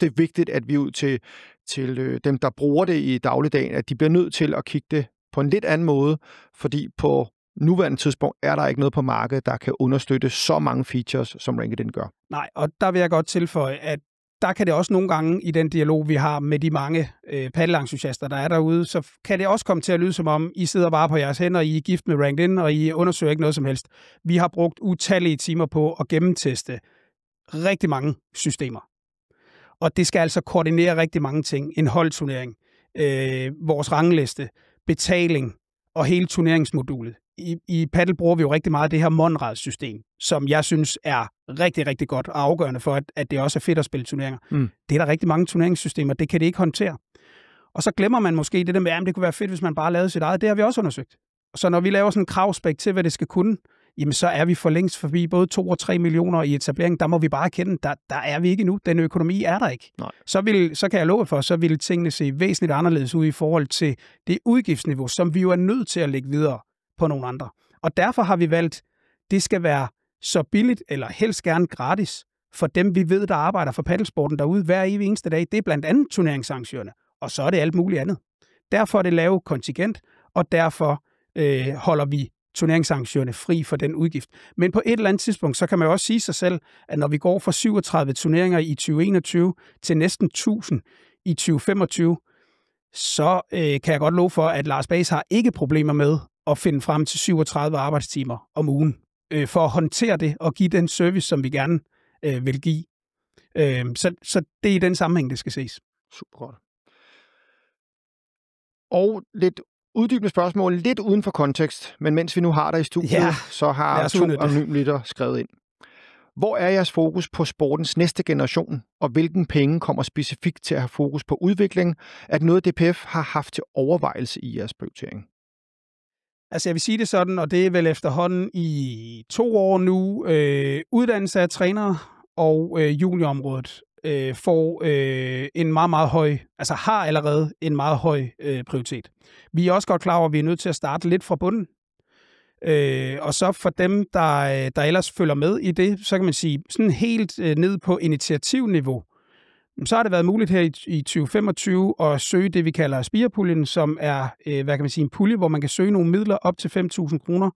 det er vigtigt, at vi ud til dem, der bruger det i dagligdagen, at de bliver nødt til at kigge det på en lidt anden måde, fordi på nuværende tidspunkt er der ikke noget på markedet, der kan understøtte så mange features, som RankIt gør. Nej, og der vil jeg godt tilføje, at der kan det også nogle gange i den dialog, vi har med de mange paddelentusiaster, der er derude, så kan det også komme til at lyde som om, I sidder bare på jeres hænder, I er gift med RankIt, og I undersøger ikke noget som helst. Vi har brugt utallige timer på at gennemteste rigtig mange systemer. Og det skal altså koordinere rigtig mange ting. En holdturnering, vores rangliste, betaling og hele turneringsmodulet. I paddle bruger vi jo rigtig meget det her Monrad-system, som jeg synes er rigtig, rigtig godt og afgørende for, at det også er fedt at spille turneringer. Det er der rigtig mange turneringssystemer, det kan det ikke håndtere. Og så glemmer man måske det der med, at det kunne være fedt, hvis man bare lavede sit eget. Det har vi også undersøgt. Så når vi laver sådan en kravspæk til, hvad det skal kunne, jamen så er vi for længst forbi både 2 og 3 millioner i etablering. Der må vi bare erkende, der er vi ikke endnu. Den økonomi er der ikke. Så kan jeg love for, så vil tingene se væsentligt anderledes ud i forhold til det udgiftsniveau, som vi jo er nødt til at lægge videre på nogle andre. Og derfor har vi valgt, det skal være så billigt, eller helst gerne gratis, for dem, vi ved, der arbejder for paddelsporten derude hver evig eneste dag. Det er blandt andet turneringsarrangørerne, og så er det alt muligt andet. Derfor er det lave kontingent, og derfor holder vi turneringsarrangørerne fri for den udgift. Men på et eller andet tidspunkt, så kan man jo også sige sig selv, at når vi går fra 37 turneringer i 2021 til næsten 1000 i 2025, så kan jeg godt love for, at Lars Bas har ikke problemer med at finde frem til 37 arbejdstimer om ugen, for at håndtere det og give den service, som vi gerne vil give. Så det er i den sammenhæng, det skal ses. Super godt. Og lidt uddybende spørgsmål, lidt uden for kontekst, men mens vi nu har dig i studiet, så har 2 anonyme lytter skrevet ind. Hvor er jeres fokus på sportens næste generation, og hvilken penge kommer specifikt til at have fokus på udvikling, at noget DPF har haft til overvejelse i jeres prioritering? Altså jeg vil sige det sådan, og det er vel efterhånden i 2 år nu, uddannelse af trænere og juniorområdet får en meget, meget høj, altså har allerede en meget høj prioritet. Vi er også godt klar over, at vi er nødt til at starte lidt fra bunden. Og så for dem, der ellers følger med i det, så kan man sige, sådan helt ned på initiativniveau, så har det været muligt her i 2025 at søge det, vi kalder Spirepuljen, som er, hvad kan man sige, en pulje, hvor man kan søge nogle midler op til 5.000 kroner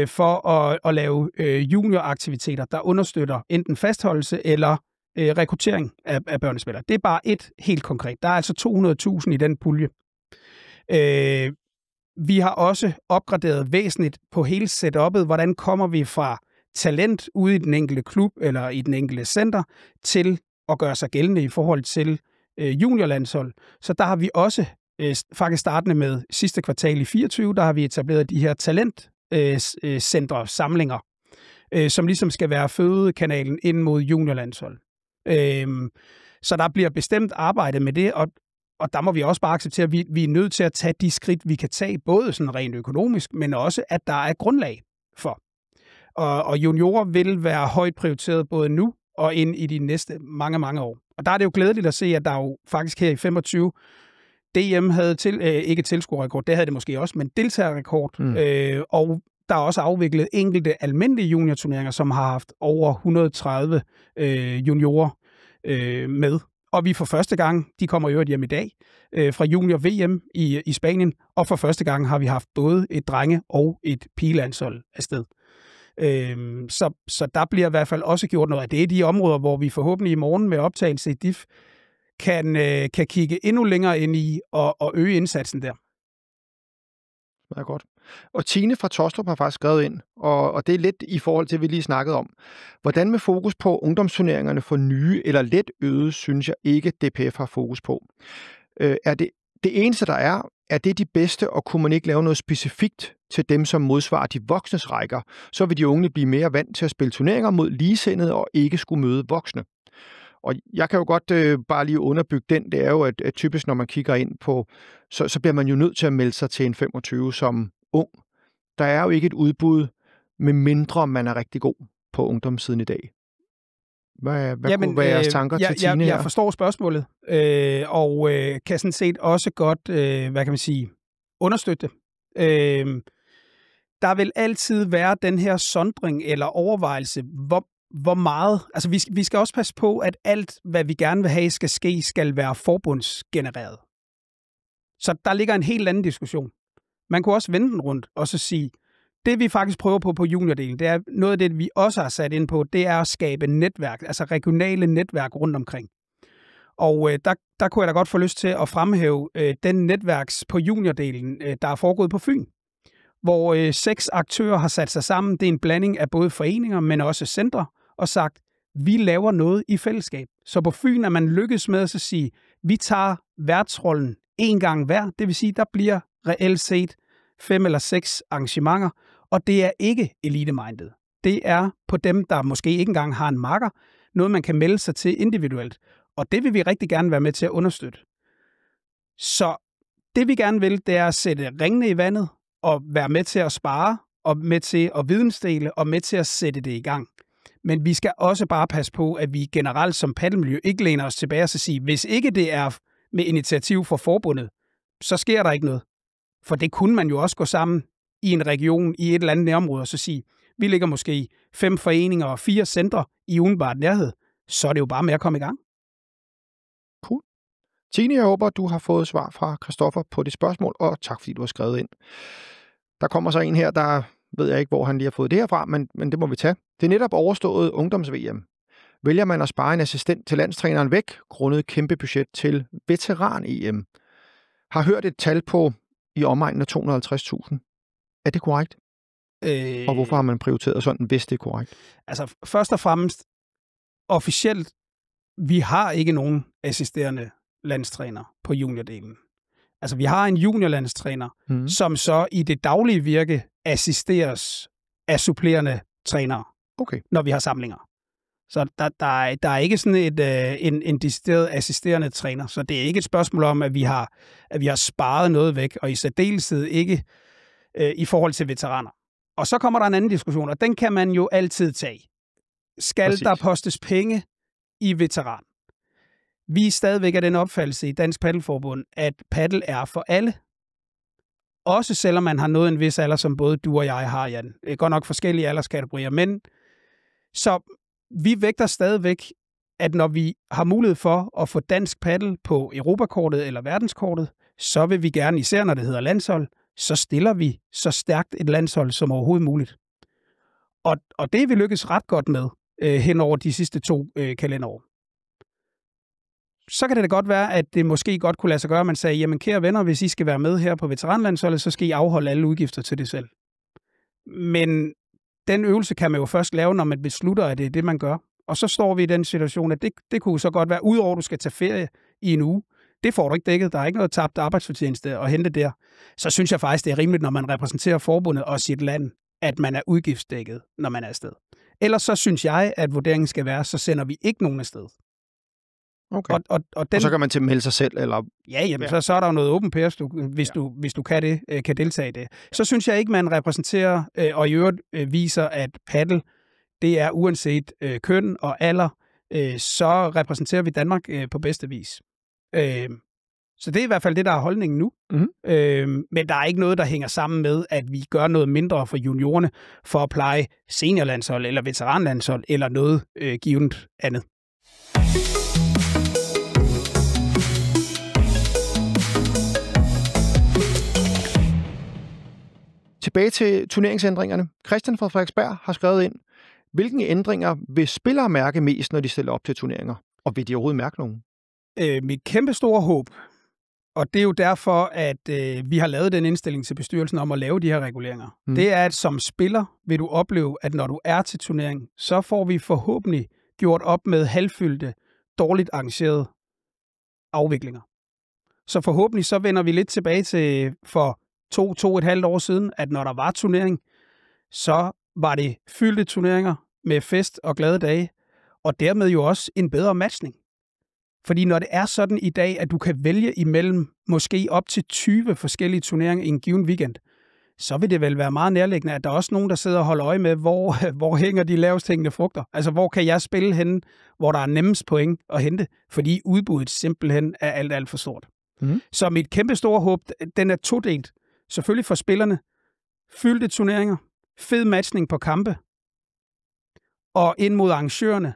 for at lave junioraktiviteter, der understøtter enten fastholdelse eller rekruttering af børnespillere. Det er bare et helt konkret. Der er altså 200.000 i den pulje. Vi har også opgraderet væsentligt på hele setup'et. Hvordan kommer vi fra talent ude i den enkelte klub eller i den enkelte center til at gøre sig gældende i forhold til juniorlandshold. Så der har vi også faktisk startende med sidste kvartal i 24, der har vi etableret de her talentcentre, samlinger, som ligesom skal være fødekanalen ind mod juniorlandshold. Så der bliver bestemt arbejde med det, og der må vi også bare acceptere, at vi er nødt til at tage de skridt, vi kan tage, både sådan rent økonomisk, men også, at der er grundlag for. Og juniorer vil være højt prioriteret både nu og ind i de næste mange, mange år. Og der er det jo glædeligt at se, at der jo faktisk her i 25, DM havde ikke tilskuerrekord, det havde det måske også, men deltagerrekord, og der er også afviklet enkelte almindelige juniorturneringer, som har haft over 130 juniorer med. Og vi for første gang, de kommer jo hjem i dag, fra junior VM i Spanien, og for første gang har vi haft både et drenge- og et pigelandshold afsted. Så der bliver i hvert fald også gjort noget af det. De områder, hvor vi forhåbentlig i morgen med optagelse i DIF kan kigge endnu længere ind i og øge indsatsen der. Det er godt. Og Tine fra Tostrup har faktisk skrevet ind, og det er lidt i forhold til, hvad vi lige snakkede om. Hvordan med fokus på ungdomsturneringerne for nye eller let øget, synes jeg ikke, DPF har fokus på. Er det eneste, der er det de bedste, og kunne man ikke lave noget specifikt til dem, som modsvarer de voksnes rækker, så vil de unge blive mere vant til at spille turneringer mod ligesindede og ikke skulle møde voksne. Og jeg kan jo godt bare lige underbygge den. Det er jo, at typisk, når man kigger ind på, så bliver man jo nødt til at melde sig til en 25 som ung. Der er jo ikke et udbud, med mindre man er rigtig god på ungdomssiden i dag. Hvad kunne være jeres tanker til Tine her? Jeg forstår spørgsmålet, og kan sådan set også godt, hvad kan man sige, understøtte det. der vil altid være den her sondring eller overvejelse, hvor meget... Altså, vi skal også passe på, at alt, hvad vi gerne vil have skal ske, skal være forbundsgenereret. Så der ligger en helt anden diskussion. Man kunne også vende den rundt og så sige, det vi faktisk prøver på juniordelen, det er noget af det, vi også har sat ind på, det er at skabe netværk, altså regionale netværk rundt omkring. Og der kunne jeg da godt få lyst til at fremhæve den netværks på juniordelen, der er foregået på Fyn, hvor 6 aktører har sat sig sammen. Det er en blanding af både foreninger, men også centre, og sagt, vi laver noget i fællesskab. Så på Fyn er man lykkes med at sige, vi tager værtsrollen en gang hver, det vil sige, der bliver reelt set 5 eller 6 arrangementer, og det er ikke elite-minded. Det er på dem, der måske ikke engang har en makker, noget man kan melde sig til individuelt. Og det vil vi rigtig gerne være med til at understøtte. Så det vi gerne vil, det er at sætte ringene i vandet, og være med til at spare, og med til at vidensdele, og med til at sætte det i gang. Men vi skal også bare passe på, at vi generelt som paddelmiljø ikke læner os tilbage og sige, hvis ikke det er med initiativ for forbundet, så sker der ikke noget. For det kunne man jo også gå sammen i en region, i et eller andet nærområde, og så sige, vi ligger måske 5 foreninger og 4 centre i umiddelbart nærhed, så er det jo bare med at komme i gang. Cool. Tine, jeg håber, du har fået svar fra Christoffer på det spørgsmål, og tak fordi du har skrevet ind. Der kommer så en her, der ved jeg ikke, hvor han lige har fået det her fra, men det må vi tage. Det er netop overstået ungdoms-VM. Vælger man at spare en assistent til landstræneren væk, grundet kæmpe budget til veteran-EM. Har hørt et tal på i omegnen af 250.000. Er det korrekt? Og hvorfor har man prioriteret sådan, hvis det er korrekt? Altså, først og fremmest, officielt, vi har ikke nogen assisterende landstræner på juniordelen. Altså, vi har en juniorlandstræner, som så i det daglige virke assisteres af supplerende trænere, når vi har samlinger. Så der er ikke sådan en decideret assisterende træner. Så det er ikke et spørgsmål om, at vi har sparet noget væk, og i særdeleshed ikke i forhold til veteraner. Og så kommer der en anden diskussion, og den kan man jo altid tage. Skal der postes penge i veteran? Vi er stadigvæk af den opfattelse i Dansk Paddelforbund, at paddel er for alle. Også selvom man har nået en vis alder, som både du og jeg har, Jan. Det er godt nok forskellige alderskategorier, men så vi vægter stadigvæk, at når vi har mulighed for at få dansk paddel på Europakortet eller verdenskortet, så vil vi gerne, især når det hedder landshold, så stiller vi så stærkt et landshold som overhovedet muligt. Og det er vi lykkes ret godt med hen over de sidste 2 kalenderår. Så kan det da godt være, at det måske godt kunne lade sig gøre, at man sagde, jamen kære venner, hvis I skal være med her på veteranlandsholdet, så skal I afholde alle udgifter til det selv. Men den øvelse kan man jo først lave, når man beslutter, at det er det, man gør. Og så står vi i den situation, at det kunne så godt være, udover at du skal tage ferie i en uge. Det får du ikke dækket. Der er ikke noget tabt arbejdsfortjeneste at hente der. Så synes jeg faktisk, det er rimeligt, når man repræsenterer forbundet og sit land, at man er udgiftsdækket, når man er afsted. Ellers så synes jeg, at vurderingen skal være, så sender vi ikke nogen afsted. Okay. Og så kan man til melde sig selv? Eller? Ja. Så er der jo noget open pairs, hvis du kan det, kan deltage i det. Så synes jeg ikke, man repræsenterer og i øvrigt viser, at paddel, det er uanset køn og alder, så repræsenterer vi Danmark på bedste vis. Så det er i hvert fald det, der er holdningen nu. Men der er ikke noget, der hænger sammen med, at vi gør noget mindre for juniorerne for at pleje seniorlandshold eller veteranlandshold eller noget givet andet. Tilbage til turneringsændringerne. Christian fra Frederiksberg har skrevet ind, hvilke ændringer vil spillere mærke mest, når de stiller op til turneringer? Og vil de overhovedet mærke nogen? Mit kæmpe store håb, og det er jo derfor, at vi har lavet den indstilling til bestyrelsen om at lave de her reguleringer, det er, at som spiller vil du opleve, at når du er til turnering, så får vi forhåbentlig gjort op med halvfyldte, dårligt arrangerede afviklinger. Så forhåbentlig så vender vi lidt tilbage til for 2,5 år siden, at når der var turnering, så var det fyldte turneringer med fest og glade dage, og dermed jo også en bedre matchning. Fordi når det er sådan i dag, at du kan vælge imellem måske op til 20 forskellige turneringer i en given weekend, så vil det vel være meget nærliggende, at der er også nogen, der sidder og holder øje med, hvor hænger de lavest hængende frugter. Altså, hvor kan jeg spille henne, hvor der er nemmest point at hente, fordi udbuddet simpelthen er alt for stort. Så mit kæmpe store håb, den er todelt. Selvfølgelig for spillerne, fyldte turneringer, fed matchning på kampe, og ind mod arrangørerne,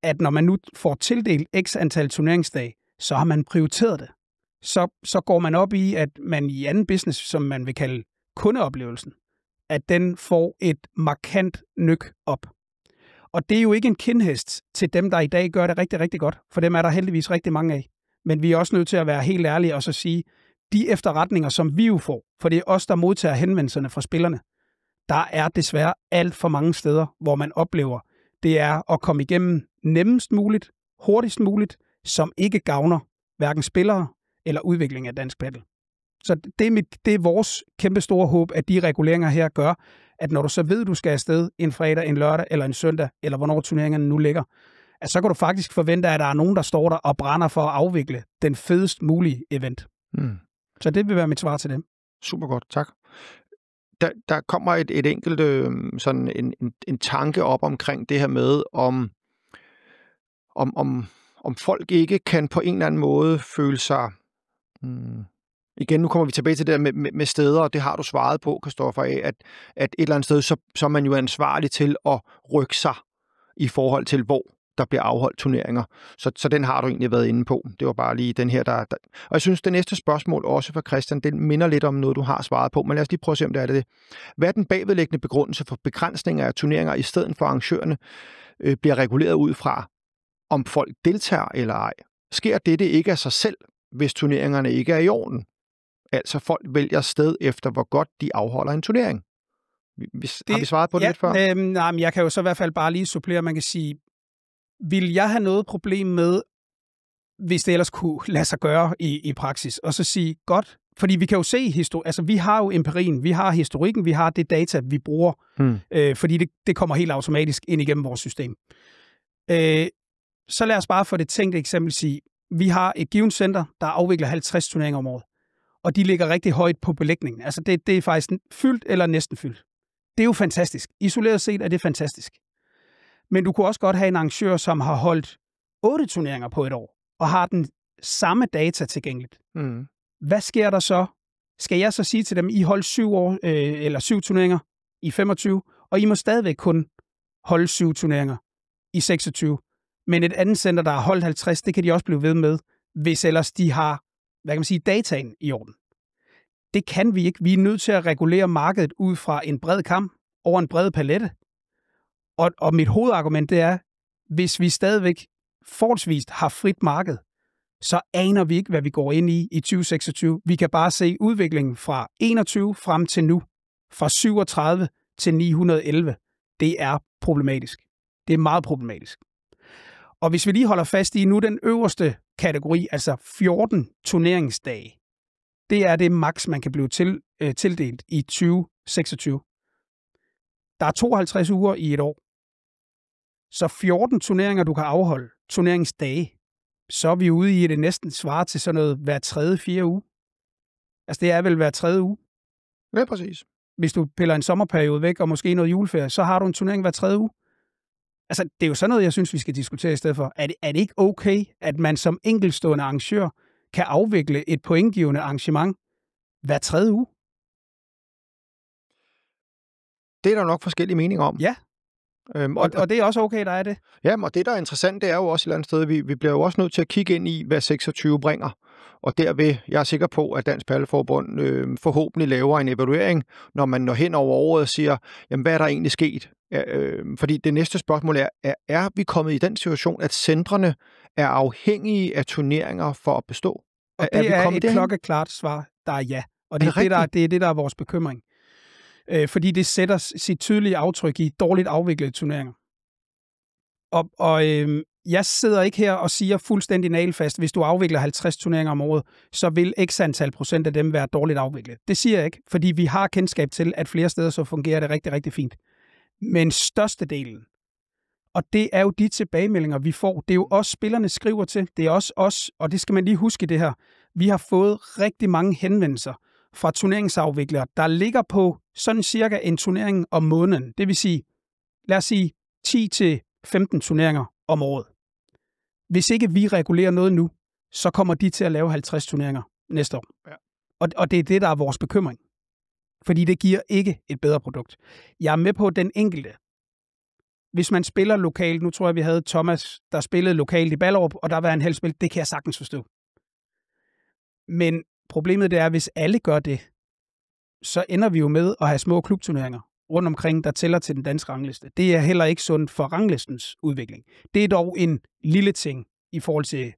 at når man nu får tildelt x antal turneringsdage, så har man prioriteret det. Så går man op i, at man i anden business, som man vil kalde kundeoplevelsen, at den får et markant nyk op. Og det er jo ikke en kindhest til dem, der i dag gør det rigtig, rigtig godt, for dem er der heldigvis rigtig mange af. Men vi er også nødt til at være helt ærlige og så sige, de efterretninger, som vi jo får, for det er os, der modtager henvendelserne fra spillerne, der er desværre alt for mange steder, hvor man oplever, det er at komme igennem nemmest muligt, hurtigst muligt, som ikke gavner hverken spillere eller udvikling af dansk paddel. Så det er vores kæmpe store håb, at de reguleringer her gør, at når du så ved, du skal afsted en fredag, en lørdag eller en søndag, eller hvornår turneringerne nu ligger, at så kan du faktisk forvente, at der er nogen, der står der og brænder for at afvikle den fedest mulige event. Så det vil være mit svar til dem. Super godt, tak. Der kommer et enkelt sådan en tanke op omkring det her med, om folk ikke kan på en eller anden måde føle sig... Igen, nu kommer vi tilbage til det der med steder, og det har du svaret på, Kristoffer, at et eller andet sted, så er man jo ansvarlig til at rykke sig i forhold til, hvor der bliver afholdt turneringer. Så den har du egentlig været inde på. Det var bare lige den her, der... Og jeg synes, det næste spørgsmål også fra Christian, det minder lidt om noget, du har svaret på, men lad os lige prøve at se, om det er det. Hvad er den bagvedliggende begrundelse for begrænsninger af turneringer, i stedet for arrangørerne bliver reguleret ud fra, om folk deltager eller ej? Sker dette ikke af sig selv, hvis turneringerne ikke er i orden? Altså folk vælger sted efter, hvor godt de afholder en turnering. Har vi svaret på det lidt før? Nej, men jeg kan jo så i hvert fald bare lige supplere, man kan sige, vil jeg have noget problem med, hvis det ellers kunne lade sig gøre i praksis, og så sige, godt, fordi vi kan jo se, altså vi har jo empirien, vi har historikken, vi har det data, vi bruger, fordi det kommer helt automatisk ind igennem vores system. Så lad os bare for det tænkte eksempel sige, vi har et givet center, der afvikler 50 turneringer om året, og de ligger rigtig højt på belægningen. Altså det er faktisk fyldt eller næsten fyldt. Det er jo fantastisk. Isoleret set er det fantastisk. Men du kunne også godt have en arrangør, som har holdt 8 turneringer på et år, og har den samme data tilgængeligt. Hvad sker der så? Skal jeg så sige til dem, I holdt 7 turneringer i 25, og I må stadigvæk kun holde 7 turneringer i 26. Men et andet center, der har holdt 50, det kan de også blive ved med, hvis ellers de har, dataen i orden. Det kan vi ikke. Vi er nødt til at regulere markedet ud fra en bred kam over en bred palette. Og mit hovedargument, det er, hvis vi stadigvæk forholdsvis har frit marked, så aner vi ikke, hvad vi går ind i 2026. Vi kan bare se udviklingen fra 21 frem til nu, fra 37 til 911. Det er problematisk. Det er meget problematisk. Og hvis vi lige holder fast i nu den øverste kategori, altså 14 turneringsdage, det er det maks, man kan blive tildelt i 2026. Der er 52 uger i et år. Så 14 turneringer, du kan afholde, turneringsdage, så er vi ude i, at det næsten svarer til sådan noget hver 3.-4. uge. Altså det er vel hver 3. uge. Ja, præcis. Hvis du piller en sommerperiode væk, og måske noget juleferie, så har du en turnering hver 3. uge. Altså det er jo sådan noget, jeg synes, vi skal diskutere i stedet for. Er det ikke okay, at man som enkeltstående arrangør kan afvikle et pointgivende arrangement hver 3. uge? Det er der nok forskellige meninger om. Ja. Og det er også okay, der er det. Ja, og det, der er interessant, det er jo også et eller andet sted, vi bliver jo også nødt til at kigge ind i, hvad 26 bringer. Og derved, jeg er sikker på, at Dansk Paddelforbund forhåbentlig laver en evaluering, når man når hen over året og siger, jamen, hvad er der egentlig sket? Fordi det næste spørgsmål er vi kommet i den situation, at centrene er afhængige af turneringer for at bestå? Og det er et klokkeklart svar, der er ja. Og det er det, der er vores bekymring. Fordi det sætter sit tydelige aftryk i dårligt afviklede turneringer. Og jeg sidder ikke her og siger fuldstændig nagelfast, hvis du afvikler 50 turneringer om året, så vil x antal procent af dem være dårligt afviklet. Det siger jeg ikke, fordi vi har kendskab til, at flere steder så fungerer det rigtig, rigtig fint. Men størstedelen, og det er jo de tilbagemeldinger, vi får, det er jo også spillerne skriver til, det er også os, og det skal man lige huske det her, vi har fået rigtig mange henvendelser fra turneringsafviklere, der ligger på sådan cirka en turnering om måneden. Det vil sige, lad os sige 10-15 turneringer om året. Hvis ikke vi regulerer noget nu, så kommer de til at lave 50 turneringer næste år. Ja. Og det er det, der er vores bekymring. Fordi det giver ikke et bedre produkt. Jeg er med på den enkelte. Hvis man spiller lokalt, nu tror jeg, vi havde Thomas, der spillede lokalt i Ballerup, og der var en halvspil, det kan jeg sagtens forstå. Men problemet det er, at hvis alle gør det, så ender vi jo med at have små klubturneringer rundt omkring, der tæller til den danske rangliste. Det er heller ikke sundt for ranglistens udvikling. Det er dog en lille ting i forhold til...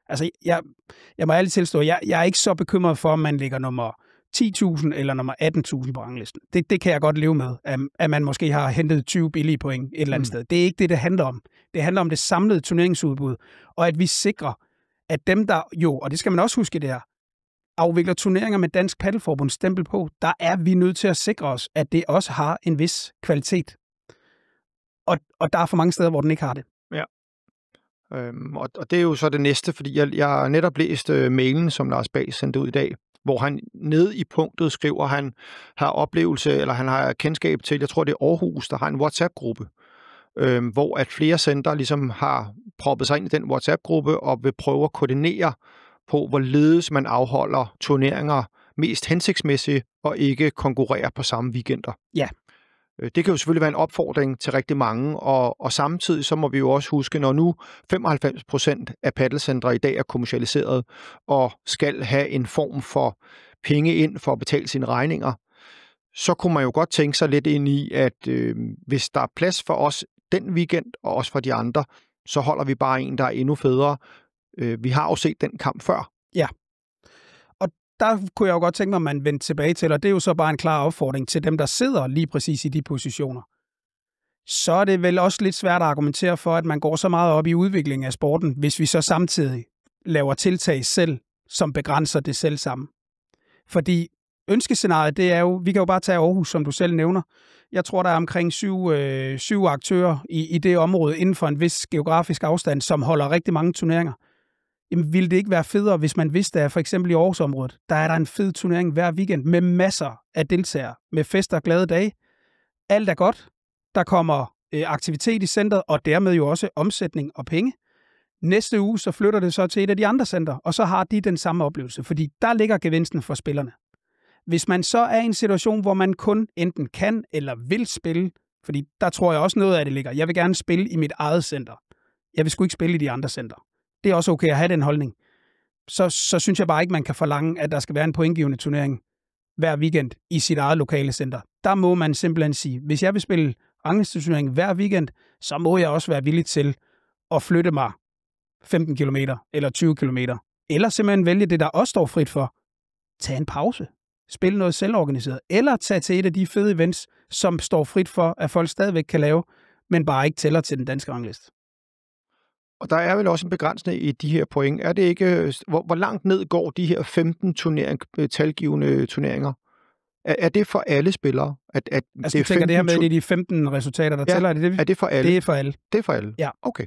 Altså, jeg må ærligt tilstå, jeg er ikke så bekymret for, om man ligger nummer 10.000 eller nummer 18.000 på ranglisten. Det kan jeg godt leve med, at man måske har hentet 20 billige point et eller andet sted. Det er ikke det handler om. Det handler om det samlede turneringsudbud, og at vi sikrer, at dem, der jo, og det skal man også huske det her, afvikler turneringer med Dansk Paddelforbund stempel på, der er vi nødt til at sikre os, at det også har en vis kvalitet. Og der er for mange steder, hvor den ikke har det. Ja. Og det er jo så det næste, fordi jeg har netop læst mailen, som Lars Bag sendte ud i dag, hvor han nede i punktet skriver, at han har oplevelse, eller han har kendskab til, jeg tror det er Aarhus, der har en WhatsApp-gruppe, hvor at flere center ligesom har proppet sig ind i den WhatsApp-gruppe og vil prøve at koordinere på, hvorledes man afholder turneringer mest hensigtsmæssigt og ikke konkurrerer på samme weekender. Ja. Det kan jo selvfølgelig være en opfordring til rigtig mange, og samtidig så må vi jo også huske, når nu 95% af paddelcentre i dag er kommercialiseret og skal have en form for penge ind for at betale sine regninger, så kunne man jo godt tænke sig lidt ind i, at hvis der er plads for os den weekend og også for de andre, så holder vi bare en, der er endnu federe. Vi har jo set den kamp før. Ja. Og der kunne jeg jo godt tænke mig, at man vendte tilbage til, og det er jo så bare en klar opfordring til dem, der sidder lige præcis i de positioner. Så er det vel også lidt svært at argumentere for, at man går så meget op i udviklingen af sporten, hvis vi så samtidig laver tiltag selv, som begrænser det selv sammen. Fordi ønskescenariet, det er jo, vi kan jo bare tage Aarhus, som du selv nævner. Jeg tror, der er omkring syv aktører i det område inden for en vis geografisk afstand, som holder rigtig mange turneringer. Jamen, ville det ikke være federe, hvis man vidste, at for eksempel i Aarhusområdet, der er der en fed turnering hver weekend med masser af deltagere, med fester og glade dage. Alt er godt. Der kommer aktivitet i centret, og dermed jo også omsætning og penge. Næste uge, så flytter det så til et af de andre center, og så har de den samme oplevelse, fordi der ligger gevinsten for spillerne. Hvis man så er i en situation, hvor man kun enten kan eller vil spille, fordi der tror jeg også noget af det ligger. Jeg vil gerne spille i mit eget center. Jeg vil sgu ikke spille i de andre center. Det er også okay at have den holdning. Så synes jeg bare ikke, man kan forlange, at der skal være en pointgivende turnering hver weekend i sit eget lokale center. Der må man simpelthen sige, hvis jeg vil spille ranglisteturnering hver weekend, så må jeg også være villig til at flytte mig 15 km eller 20 km. Eller simpelthen vælge det, der også står frit for. Tag en pause. Spille noget selvorganiseret. Eller tage til et af de fede events, som står frit for, at folk stadigvæk kan lave, men bare ikke tæller til den danske rangliste. Og der er vel også en begrænsning i de her point. Er det ikke, hvor langt ned går de her 15 talgivende turneringer? Er det for alle spillere? Altså, du tænker det her med, de 15 resultater, der tæller? Er det for alle? Det er for alle. Det er for alle? Ja. Okay,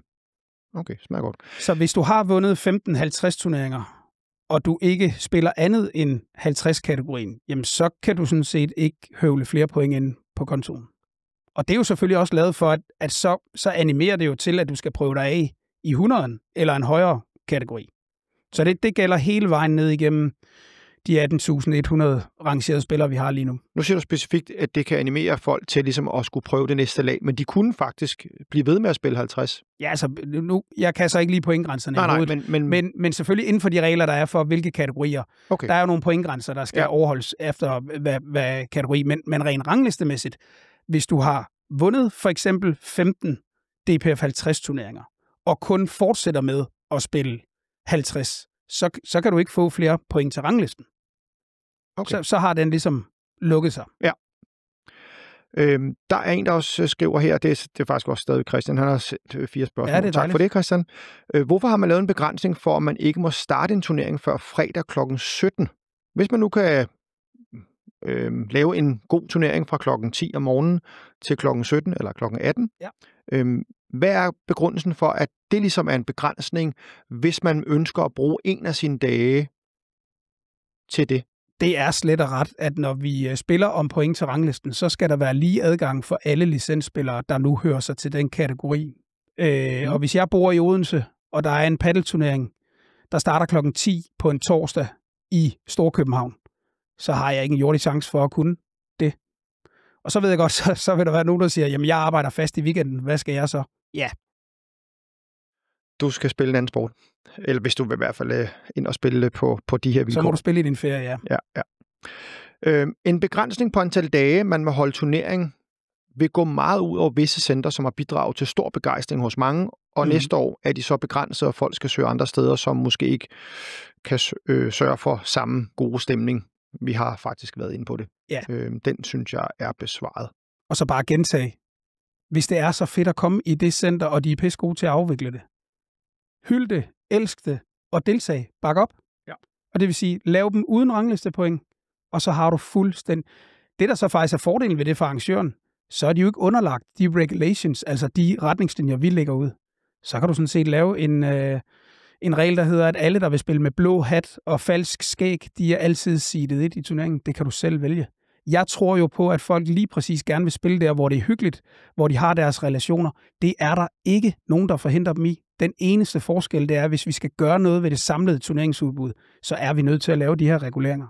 smager godt. Så hvis du har vundet 15 50-turneringer, og du ikke spiller andet end 50-kategorien, jamen så kan du sådan set ikke høvle flere point ind på kontoen. Og det er jo selvfølgelig også lavet for, at så animerer det jo til, at du skal prøve dig af i 100'eren eller en højere kategori. Så det gælder hele vejen ned igennem de 18.100 rangerede spillere, vi har lige nu. Nu siger du specifikt, at det kan animere folk til ligesom at skulle prøve det næste lag, men de kunne faktisk blive ved med at spille 50. Ja, altså nu, jeg kan så ikke lige pointgrænserne i hovedet, men selvfølgelig inden for de regler, der er for hvilke kategorier. Okay. Der er jo nogle pointgrænser, der skal overholdes efter hvad kategori, men rent ranglistemæssigt, hvis du har vundet for eksempel 15 DPF 50 turneringer, og kun fortsætter med at spille 50, så kan du ikke få flere point til ranglisten. Okay. Så har den ligesom lukket sig. Ja. Der er en, der også skriver her, det er faktisk også stadig Christian, han har sendt 4 spørgsmål. Ja, tak for det, Christian. Hvorfor har man lavet en begrænsning for, at man ikke må starte en turnering før fredag kl. 17? Hvis man nu kan lave en god turnering fra klokken 10 om morgenen til klokken 17 eller klokken 18, hvad er begrundelsen for, at det ligesom er en begrænsning, hvis man ønsker at bruge en af sine dage til det? Det er slet og ret, at når vi spiller om point til ranglisten, så skal der være lige adgang for alle licensspillere, der nu hører sig til den kategori. Og hvis jeg bor i Odense, og der er en paddelturnering, der starter klokken 10 på en torsdag i Storkøbenhavn, så har jeg ikke en jordig chance for at kunne. Og så ved jeg godt, så vil der være nogen, der siger, jamen jeg arbejder fast i weekenden, hvad skal jeg så? Ja. Du skal spille en anden sport. Eller hvis du vil i hvert fald ind og spille på de her vilkår. Så må du spille i din ferie, ja. Ja. En begrænsning på antal dage, man må holde turnering, vil gå meget ud over visse centre, som har bidraget til stor begejstring hos mange, og næste år er de så begrænset, og folk skal søge andre steder, som måske ikke kan sørge for samme gode stemning. Vi har faktisk været inde på det. Ja. Den synes jeg er besvaret. Og så bare gentage. Hvis det er så fedt at komme i det center, og de er pisse gode til at afvikle det. Hyld det, elsk det, og deltag. Bak op. Ja. Og det vil sige, lav dem uden ranglistepoint, og så har du fuldstændig... Det, der så faktisk er fordelen ved det for arrangøren, så er de jo ikke underlagt de regulations, altså de retningslinjer, vi lægger ud. Så kan du sådan set lave en regel, der hedder, at alle, der vil spille med blå hat og falsk skæg, de er altid seedet 1 i turneringen. Det kan du selv vælge. Jeg tror jo på, at folk lige præcis gerne vil spille der, hvor det er hyggeligt, hvor de har deres relationer. Det er der ikke nogen, der forhindrer dem i. Den eneste forskel, det er, hvis vi skal gøre noget ved det samlede turneringsudbud, så er vi nødt til at lave de her reguleringer.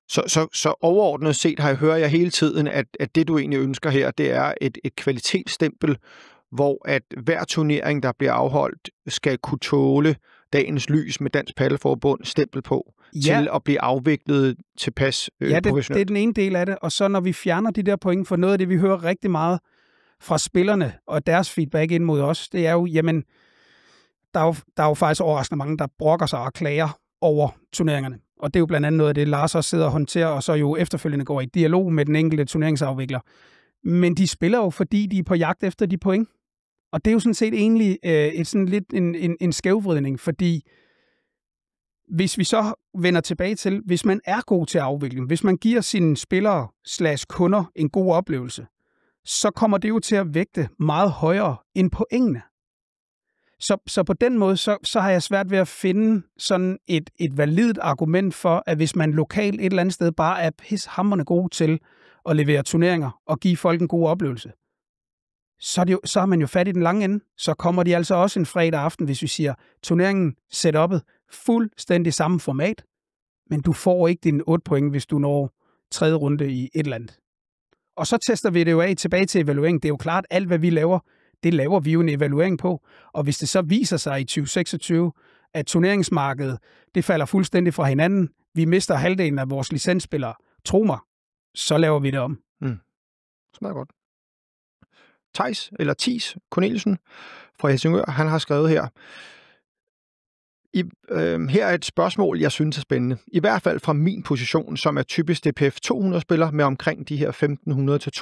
Så overordnet set hører jeg hele tiden, at det, du egentlig ønsker her, det er et kvalitetsstempel, hvor at hver turnering, der bliver afholdt, skal kunne tåle dagens lys med Dansk Paddelforbund stempel på, til at blive afviklet tilpas professionelt. Det er den ene del af det, og så når vi fjerner de der point, for noget af det, vi hører rigtig meget fra spillerne og deres feedback ind mod os, det er jo, jamen, der er jo faktisk overraskende mange, der brokker sig og klager over turneringerne. Og det er jo blandt andet noget af det, Lars også sidder og håndterer, og så jo efterfølgende går i dialog med den enkelte turneringsafvikler. Men de spiller jo, fordi de er på jagt efter de point. Og det er jo sådan set egentlig en skævvridning, fordi hvis vi så vender tilbage til, hvis man er god til afvikling, hvis man giver sine spillere / kunder en god oplevelse, så kommer det jo til at vægte meget højere end pointene. Så på den måde, så har jeg svært ved at finde sådan et validt argument for, at hvis man lokalt et eller andet sted bare er pishamrende god til at levere turneringer og give folk en god oplevelse, så har man jo fat i den lange ende. Så kommer de altså også en fredag aften, hvis vi siger, turneringen setup'et fuldstændig samme format, men du får ikke dine 8 point, hvis du når 3. runde i et eller andet. Og så tester vi det jo af tilbage til evaluering. Det er jo klart, alt hvad vi laver, det laver vi jo en evaluering på. Og hvis det så viser sig i 2026, at turneringsmarkedet, det falder fuldstændig fra hinanden, vi mister halvdelen af vores licensspillere, tro mig, så laver vi det om. Smager godt. Thijs Corneliusen fra Helsingør, han har skrevet her. Her er et spørgsmål, jeg synes er spændende. I hvert fald fra min position, som er typisk DPF 200-spiller med omkring de her 1.500 til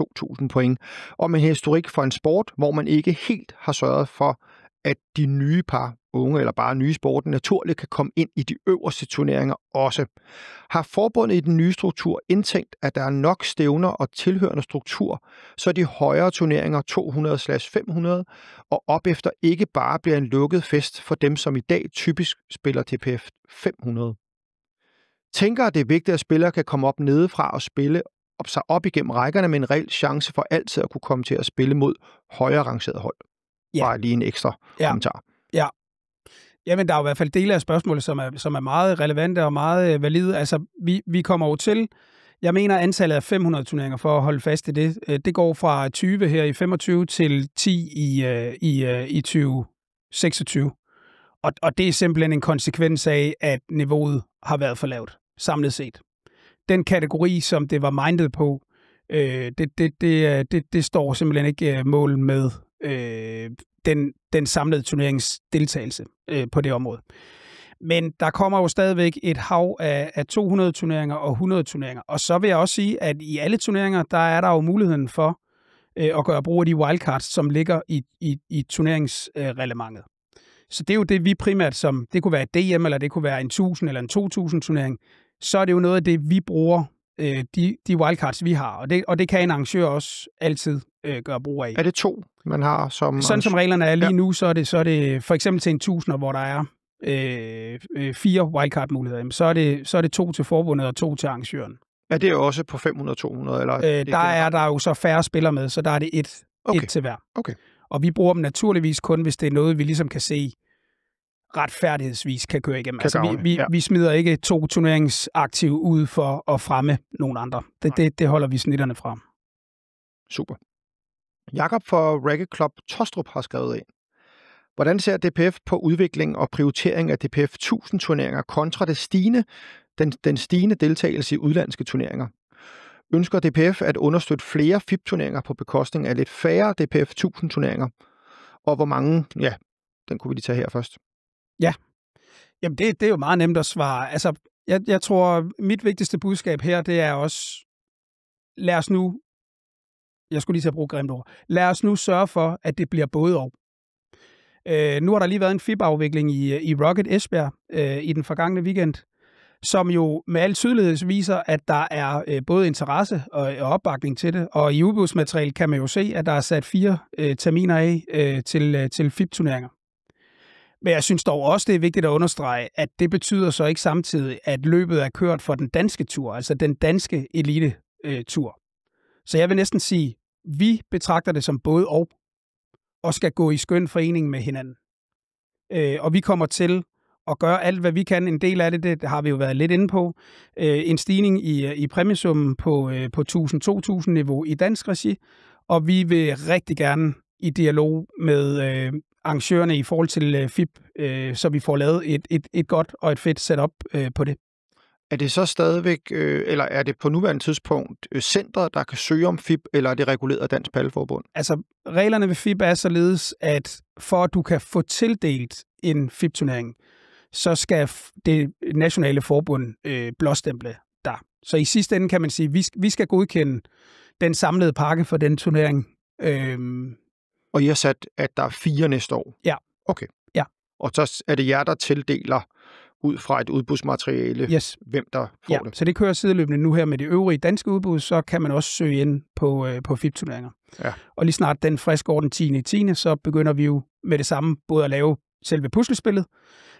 2.000 point, og med historik for en sport, hvor man ikke helt har sørget for, at de nye par unge eller bare nye sporten naturligt kan komme ind i de øverste turneringer også. Har forbundet i den nye struktur indtænkt, at der er nok stævner og tilhørende struktur, så de højere turneringer 200/500 og op efter ikke bare bliver en lukket fest for dem, som i dag typisk spiller TPF 500. Tænker, at det er vigtigt, at spillere kan komme op nedefra og spille sig op igennem rækkerne med en reel chance for altid at kunne komme til at spille mod højere rangeret hold. Ja. Bare lige en ekstra kommentar. Ja. Jamen, der er jo i hvert fald dele af spørgsmålet, som er meget relevante og meget valide. Altså, vi kommer jo til, jeg mener, antallet af 500 turneringer, for at holde fast i det, det går fra 20 her i 25 til 10 i 2026. Og det er simpelthen en konsekvens af, at niveauet har været for lavt, samlet set. Den kategori, som det var mindet på, det står simpelthen ikke mål med den samlede turneringsdeltagelse på det område. Men der kommer jo stadigvæk et hav af 200 turneringer og 100 turneringer. Og så vil jeg også sige, at i alle turneringer, der er der jo muligheden for at gøre brug af de wildcards, som ligger i turneringsreglementet. Så det er jo det, vi primært som, det kunne være et DM, eller det kunne være en 1000 eller en 2000 turnering, så er det jo noget af det, vi bruger, de wildcards, vi har. Og det kan en arrangør også altid gøre brug af. Er det 2, man har som... Sådan som reglerne er lige nu, så er det for eksempel til en 1000'er, hvor der er 4 wildcard-muligheder, så er det 2 til forbundet og 2 til arrangøren. Er det også på 500-200? Eller der er jo så færre spillere med, så der er det et til hver. Okay. Og vi bruger dem naturligvis kun, hvis det er noget, vi ligesom kan se retfærdighedsvis kan køre igennem. Vi smider ikke 2 turneringsaktive ud for at fremme nogen andre. Det holder vi snitterne fra. Super. Jakob fra Racquet Club Tostrup har skrevet ind. Hvordan ser DPF på udvikling og prioritering af DPF 1000-turneringer kontra den stigende deltagelse i udlandske turneringer? Ønsker DPF at understøtte flere FIB-turneringer på bekostning af lidt færre DPF 1000-turneringer? Og hvor mange? Ja, den kunne vi lige tage her først. Ja, jamen det er jo meget nemt at svare. Altså, jeg tror, mit vigtigste budskab her, det er også, lad os nu, jeg skulle lige til at bruge grimt ord, lad os nu sørge for, at det bliver både og. Nu har der lige været en FIB-afvikling i Rocket Esbjerg i den forgangne weekend, som jo med al tydelighed viser, at der er både interesse og opbakning til det. Og i udbudsmaterialet kan man jo se, at der er sat 4 terminer af til FIB-turneringer. Men jeg synes dog også, det er vigtigt at understrege, at det betyder så ikke samtidig, at løbet er kørt for den danske tur, altså den danske elite-tur. Så jeg vil næsten sige, vi betragter det som både og skal gå i skøn forening med hinanden. Og vi kommer til at gøre alt, hvad vi kan. En del af det har vi jo været lidt inde på. En stigning i præmiesummen på 1000-2000 niveau i dansk regi, og vi vil rigtig gerne i dialog med arrangørerne i forhold til FIB, så vi får lavet et godt og et fedt setup på det. Er det så stadigvæk, eller er det på nuværende tidspunkt centret, der kan søge om FIB, eller er det reguleret af Dansk Paddelforbund? Altså, reglerne ved FIB er således, at for at du kan få tildelt en FIB-turnering, så skal det nationale forbund blåstemple der. Så i sidste ende kan man sige, at vi skal godkende den samlede pakke for den turnering. Og I har sat, at der er 4 næste år? Ja. Okay. Ja. Og så er det jer, der tildeler ud fra et udbudsmateriale, yes. Hvem der får det? Så det kører sideløbende nu her med det øvrige danske udbud, så kan man også søge ind på FIB-turneringer. Ja. Og lige snart den friske år den 10.10., så begynder vi jo med det samme både at lave selve puslespillet,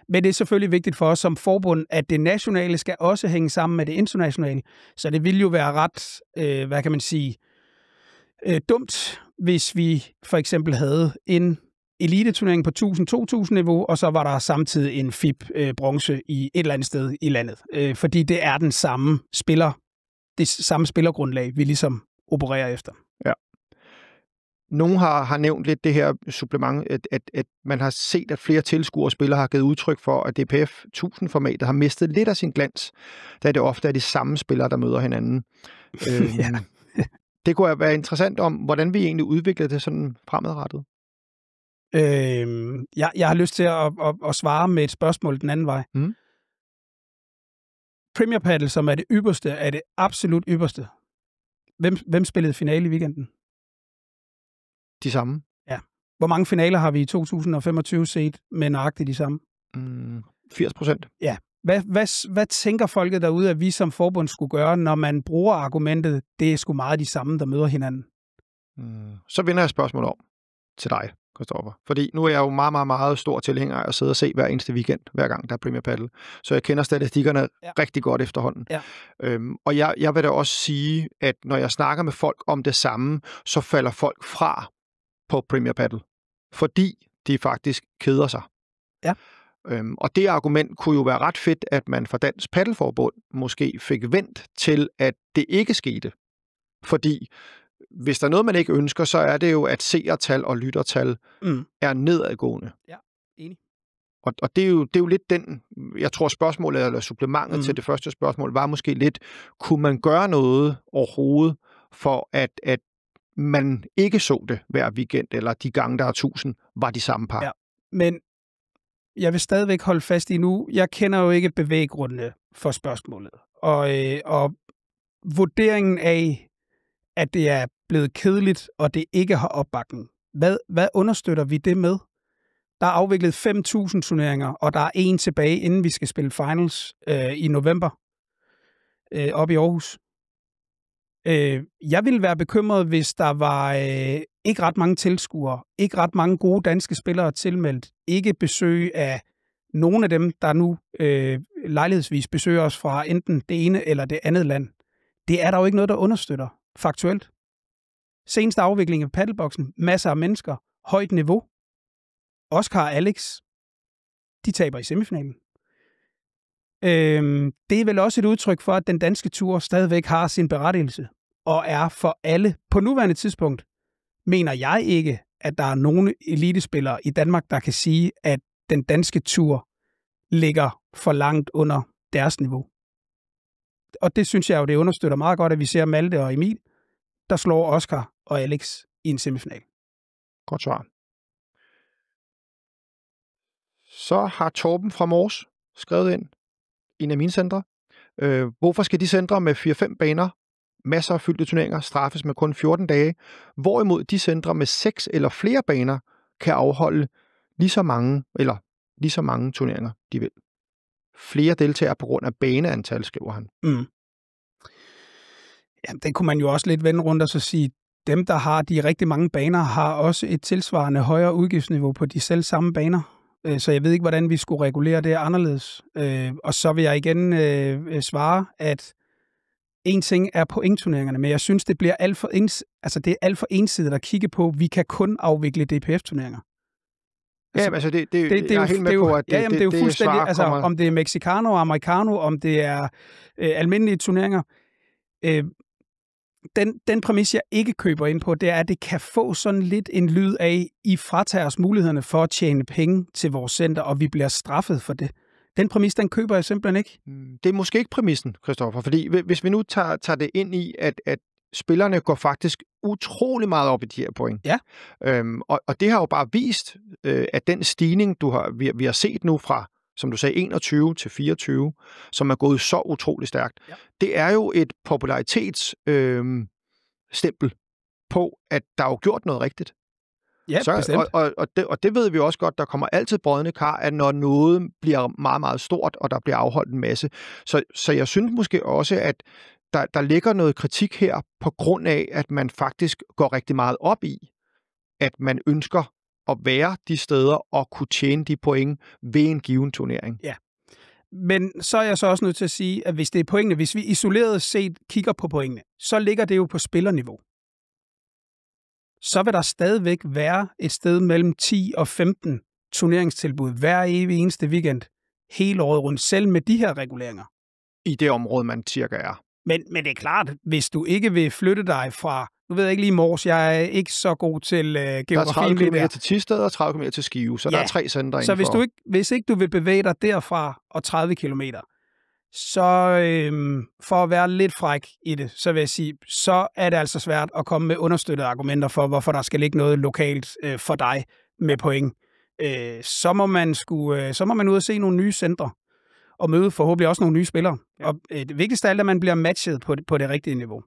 men det er selvfølgelig vigtigt for os som forbund, at det nationale skal også hænge sammen med det internationale. Så det vil jo være ret, hvad kan man sige, dumt, hvis vi for eksempel havde en eliteturnering på 1000-2000 niveau, og så var der samtidig en FIB-bronze i et eller andet sted i landet. Fordi det er det samme spillergrundlag, vi ligesom opererer efter. Ja. Nogen har nævnt lidt det her supplement, at man har set, at flere tilskuere og spillere har givet udtryk for, at DPF 1000-formatet har mistet lidt af sin glans, da det ofte er de samme spillere, der møder hinanden. Ja. Det kunne være interessant om, hvordan vi egentlig udvikler det sådan fremadrettet. Jeg har lyst til at svare med et spørgsmål den anden vej. Premier Padel, som er det ypperste, er det absolut ypperste. Hvem spillede finale i weekenden? De samme. Ja. Hvor mange finaler har vi i 2025 set med nøjagtigt de samme? 80%. Ja. Hvad tænker folket derude, at vi som forbund skulle gøre, når man bruger argumentet, det er sgu meget de samme, der møder hinanden? Så vender jeg spørgsmålet om til dig, Christoffer. Fordi nu er jeg jo meget, meget, meget stor tilhænger af at sidde og se hver eneste weekend, hver gang der er Premier Padel. Så jeg kender statistikkerne rigtig godt efterhånden. Ja. Og jeg vil da også sige, at når jeg snakker med folk om det samme, så falder folk fra på Premier Padel. Fordi de faktisk keder sig. Ja. Og det argument kunne jo være ret fedt, at man fra Dansk Paddelforbund måske fik vendt til, at det ikke skete. Fordi hvis der er noget, man ikke ønsker, så er det jo, at seertal og lyttertal er nedadgående. Ja, enig. Og det er jo lidt den, jeg tror spørgsmålet, eller supplementet til det første spørgsmål, var måske lidt, kunne man gøre noget overhovedet, for at man ikke så det hver weekend, eller de gange, der er 1000, var de samme par? Ja, men jeg vil stadigvæk holde fast i nu, jeg kender jo ikke bevæggrundene for spørgsmålet. Og vurderingen af, at det er blevet kedeligt, og det ikke har opbakning. Hvad understøtter vi det med? Der er afviklet 5.000 turneringer, og der er en tilbage, inden vi skal spille finals i november op i Aarhus. Jeg ville være bekymret, hvis der var ikke ret mange tilskuere, ikke ret mange gode danske spillere tilmeldt, ikke besøg af nogle af dem, der nu lejlighedsvis besøger os fra enten det ene eller det andet land. Det er der jo ikke noget, der understøtter faktuelt. Seneste afvikling af paddelboksen, masser af mennesker, højt niveau. Oscar og Alex, de taber i semifinalen. Det er vel også et udtryk for, at den danske tur stadigvæk har sin berettigelse. og er for alle. På nuværende tidspunkt mener jeg ikke, at der er nogen elitespillere i Danmark, der kan sige, at den danske tur ligger for langt under deres niveau. Og det synes jeg jo, det understøtter meget godt, at vi ser Malte og Emil, der slår Oscar og Alex i en semifinal. Godt svar. Så har Torben fra Mors skrevet ind, en af mine centre. Hvorfor skal de centre med 4-5 baner, masser af fyldte turneringer, straffes med kun 14 dage, hvorimod de centre med 6 eller flere baner kan afholde lige så mange turneringer, de vil. Flere deltagere på grund af baneantal, skriver han. Mm. Jamen, det kunne man jo også lidt vende rundt og så sige, dem, der har de rigtig mange baner, har også et tilsvarende højere udgiftsniveau på de selv samme baner. Så jeg ved ikke, hvordan vi skulle regulere det anderledes. Og så vil jeg igen svare, at en ting er pointturneringerne, men jeg synes, det bliver alt for ensidigt at kigge på, vi kan kun afvikle DPF-turneringer. Altså, ja, altså jeg er helt med på, at det er jo fuldstændig, altså, om det er Mexicano, Americano, om det er almindelige turneringer. Den præmis, jeg ikke køber ind på, det er, at det kan få sådan lidt en lyd af, I fratager os mulighederne for at tjene penge til vores center, og vi bliver straffet for det. Den præmis, den køber jeg simpelthen ikke. Det er måske ikke præmissen, Christoffer, fordi hvis vi nu tager det ind i, at spillerne går faktisk utrolig meget op i de her point. Ja. Og det har jo bare vist, at den stigning, vi har set nu fra, som du sagde, 21 til 24, som er gået så utrolig stærkt, ja. Det er jo et popularitetsstempel på, at der er jo gjort noget rigtigt. Ja, bestemt. Og det ved vi også godt, der kommer altid brødende kar, at når noget bliver meget, meget stort, og der bliver afholdt en masse. Så jeg synes måske også, at der ligger noget kritik her, på grund af, at man faktisk går rigtig meget op i, at man ønsker at være de steder og kunne tjene de point ved en given turnering. Ja, men så er jeg så også nødt til at sige, at hvis det er pointene, hvis vi isoleret set kigger på pointene, så ligger det jo på spillerniveau. Så vil der stadigvæk være et sted mellem 10 og 15 turneringstilbud hver evig eneste weekend, hele året rundt, selv med de her reguleringer. I det område, man cirka er. Men det er klart, hvis du ikke vil flytte dig fra, nu ved jeg ikke lige Mors, jeg er ikke så god til geografi. Der er 30 km til Thisted og 30 km til Skive, så ja. Der er 3 centre indenfor. Så hvis ikke du vil bevæge dig derfra og 30 km, så for at være lidt fræk i det, så vil jeg sige, så er det altså svært at komme med understøttede argumenter for, hvorfor der skal ligge noget lokalt for dig med point. Så må man ud og se nogle nye centre og møde forhåbentlig også nogle nye spillere. Ja. Og det vigtigste er, at man bliver matchet på det rigtige niveau.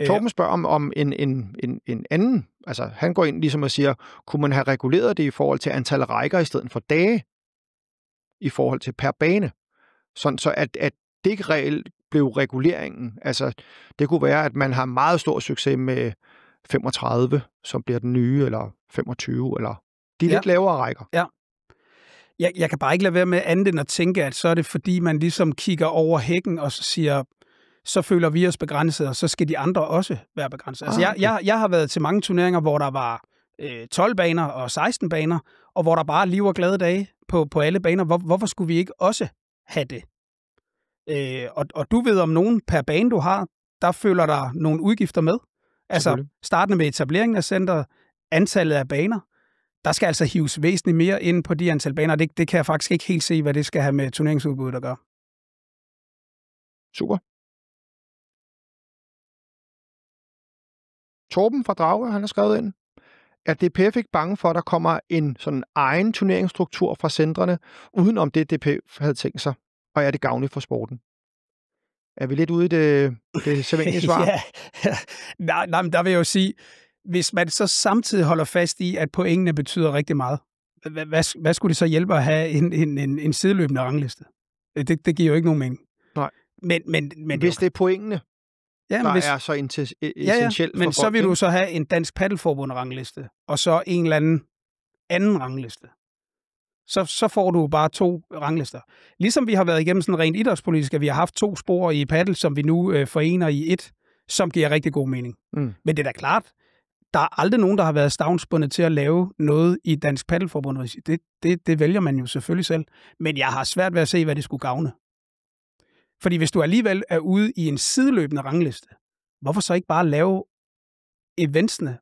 Torben spørger om en anden, altså han går ind ligesom og siger, kunne man have reguleret det i forhold til antal rækker i stedet for dage, i forhold til per bane, sådan så at det ikke reelt blev reguleringen. Altså det kunne være, at man har meget stor succes med 35, som bliver den nye, eller 25, eller de lidt lavere rækker. Ja. Jeg kan bare ikke lade være med andet end at tænke, at så er det fordi, man ligesom kigger over hækken og så siger, så føler vi os begrænset, og så skal de andre også være begrænset. Altså, jeg har været til mange turneringer, hvor der var 12 baner og 16 baner, og hvor der bare liv og glade dage på alle baner. Hvorfor skulle vi ikke også have det? Og du ved om nogen per bane, du har, der følger der nogle udgifter med. Altså startende med etableringen af centret, antallet af baner. Der skal altså hives væsentligt mere ind på de antal baner. Det kan jeg faktisk ikke helt se, hvad det skal have med turneringsudbuddet at gøre. Super. Torben fra Drage, han har skrevet ind, at DPF ikke bange for, at der kommer en sådan egen turneringsstruktur fra centrene, udenom det DPF havde tænkt sig, og er det gavnligt for sporten? Er vi lidt ude i det sædvanlige svar? Ja. Nej, men der vil jeg jo sige, hvis man så samtidig holder fast i, at pointene betyder rigtig meget, hvad skulle det så hjælpe at have en sideløbende rangliste? Det giver jo ikke nogen mening. Nej. Men hvis det er pointene, der er så essentielt men så vil du så have en dansk paddelforbund-rangliste, og så en eller anden rangliste. Så får du bare 2 ranglister. Ligesom vi har været igennem sådan rent idrætspolitisk, at vi har haft 2 spor i paddel, som vi nu forener i et, som giver rigtig god mening. Mm. Men det er da klart, der er aldrig nogen, der har været stavnsbundet til at lave noget i Dansk Paddelforbund. Det vælger man jo selvfølgelig selv. Men jeg har svært ved at se, hvad det skulle gavne. Fordi hvis du alligevel er ude i en sideløbende rangliste, hvorfor så ikke bare lave eventsene,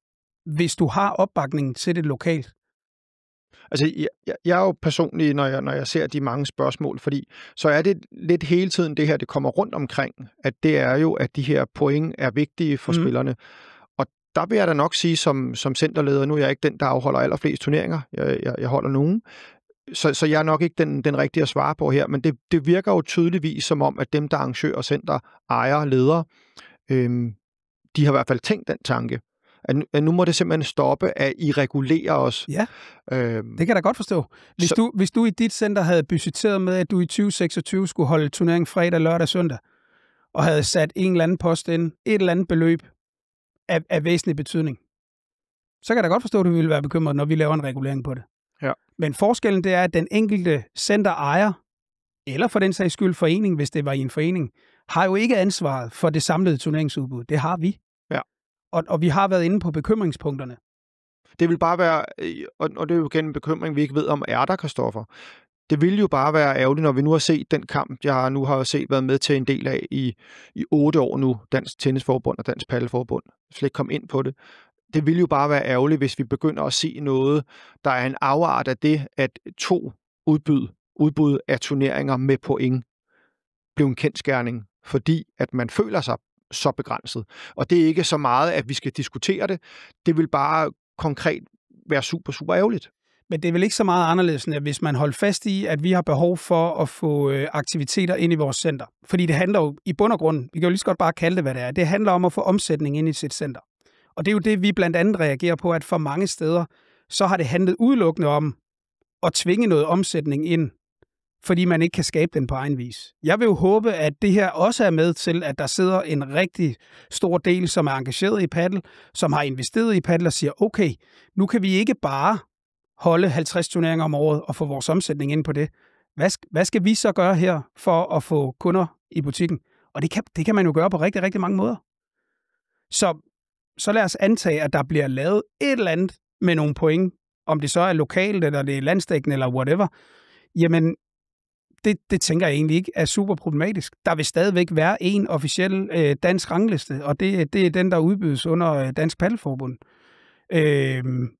hvis du har opbakningen til det lokalt? Altså, jeg er jo personlig, når jeg ser de mange spørgsmål, fordi så er det lidt hele tiden det her, det kommer rundt omkring, at det er jo, at de her point er vigtige for spillerne. Og der vil jeg da nok sige, som centerleder, nu er jeg ikke den, der afholder allerflest turneringer, jeg holder nogen, så jeg er nok ikke den rigtige at svare på her, men det virker jo tydeligvis som om, at dem, der arrangører center, ejer, ledere, de har i hvert fald tænkt den tanke, at nu må det simpelthen stoppe, at I regulerer os. Ja, det kan jeg da godt forstå. Hvis du i dit center havde budgetteret med, at du i 2026 skulle holde turnering fredag, lørdag, søndag, og havde sat en eller anden post ind, et eller andet beløb af væsentlig betydning, så kan jeg da godt forstå, at du ville være bekymret, når vi laver en regulering på det. Ja. Men forskellen det er, at den enkelte center ejer, eller for den sags skyld forening, hvis det var i en forening, har jo ikke ansvaret for det samlede turneringsudbud. Det har vi. Ja. Og vi har været inde på bekymringspunkterne. Det vil bare være, og det er jo igen en bekymring, vi ikke ved om er der, Christoffer. Det vil jo bare være ærgerligt, når vi nu har set den kamp, jeg nu har set været med til en del af i 8 år nu, Dansk Tennisforbund og Dansk Paddelforbund. Slet ikke kom ind på det. Det vil jo bare være ærgerligt, hvis vi begynder at se noget, der er en afart af det, at 2 udbud af turneringer med point blev en kendsgerning, fordi at man føler sig så begrænset. Og det er ikke så meget, at vi skal diskutere det. Det vil bare konkret være super, super ærgerligt. Men det er vel ikke så meget anderledes, end at hvis man holder fast i, at vi har behov for at få aktiviteter ind i vores center. Fordi det handler jo i bund og grund, vi kan jo lige så godt bare kalde det, hvad det er. Det handler om at få omsætning ind i sit center. Og det er jo det, vi blandt andet reagerer på, at for mange steder, så har det handlet udelukkende om at tvinge noget omsætning ind, fordi man ikke kan skabe den på egen vis. Jeg vil jo håbe, at det her også er med til, at der sidder en rigtig stor del, som er engageret i paddel, som har investeret i paddel og siger, okay, nu kan vi ikke bare holde 50 turneringer om året og få vores omsætning ind på det. Hvad skal vi så gøre her for at få kunder i butikken? Og det kan man jo gøre på rigtig, rigtig mange måder. Så lad os antage, at der bliver lavet et eller andet med nogle point, om det så er lokalt, eller det er landsdækkende, eller whatever. Jamen, det tænker jeg egentlig ikke er super problematisk. Der vil stadigvæk være en officiel dansk rangliste, og det er den, der udbydes under Dansk Paddelforbund.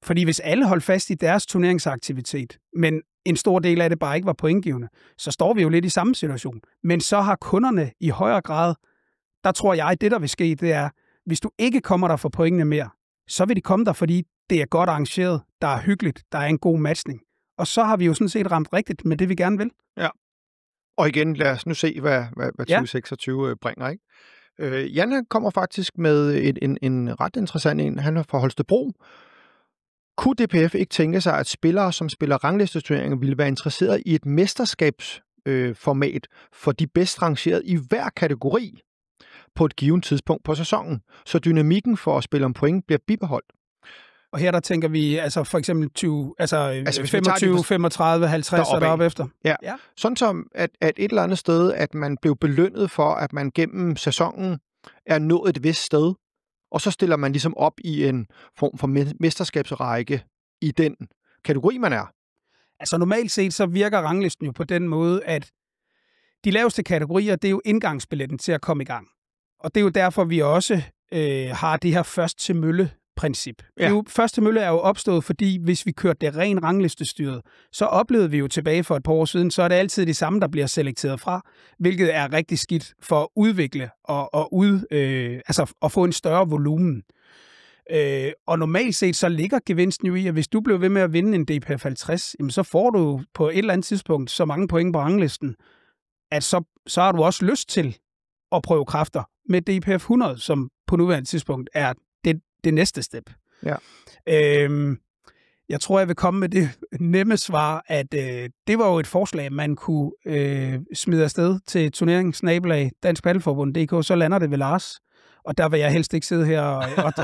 Fordi hvis alle holdt fast i deres turneringsaktivitet, men en stor del af det bare ikke var pointgivende, så står vi jo lidt i samme situation. Men så har kunderne i højere grad, der tror jeg, det der vil ske, det er, hvis du ikke kommer der for pointene mere, så vil de komme der, fordi det er godt arrangeret, der er hyggeligt, der er en god matchning. Og så har vi jo sådan set ramt rigtigt med det, vi gerne vil. Ja. Og igen, lad os nu se, hvad 2026 bringer, ikke? Jan kommer faktisk med en ret interessant en. Han er fra Holstebro. Kunne DPF ikke tænke sig, at spillere, som spiller ranglisteturneringer, ville være interesseret i et mesterskabsformat for de bedst rangerede i hver kategori på et givet tidspunkt på sæsonen, så dynamikken for at spille om point bliver bibeholdt? Og her der tænker vi altså for eksempel 25, 35, 50 og deroppe efter. Ja. Sådan som at et eller andet sted, at man blev belønnet for, at man gennem sæsonen er nået et vist sted, og så stiller man ligesom op i en form for mesterskabsrække i den kategori, man er. Altså normalt set, så virker ranglisten jo på den måde, at de laveste kategorier, det er jo indgangsbilletten til at komme i gang. Og det er jo derfor, vi også har det her først til mølle princip. Ja. Første mølle er jo opstået, fordi hvis vi kørte det ren ranglistestyret, så oplevede vi jo tilbage for et par år siden, så er det altid det samme, der bliver selekteret fra, hvilket er rigtig skidt for at udvikle og få en større volumen. Og normalt set, så ligger gevinsten jo i, at hvis du bliver ved med at vinde en DPF 50, jamen så får du på et eller andet tidspunkt så mange point på ranglisten, at så har du også lyst til at prøve kræfter med DPF 100, som på nuværende tidspunkt er det næste step. Ja. Jeg tror, jeg vil komme med det nemme svar, at det var jo et forslag, man kunne smide afsted til turneringsnabelag Dansk Paddelforbund.dk, så lander det ved Lars. Og der vil jeg helst ikke sidde her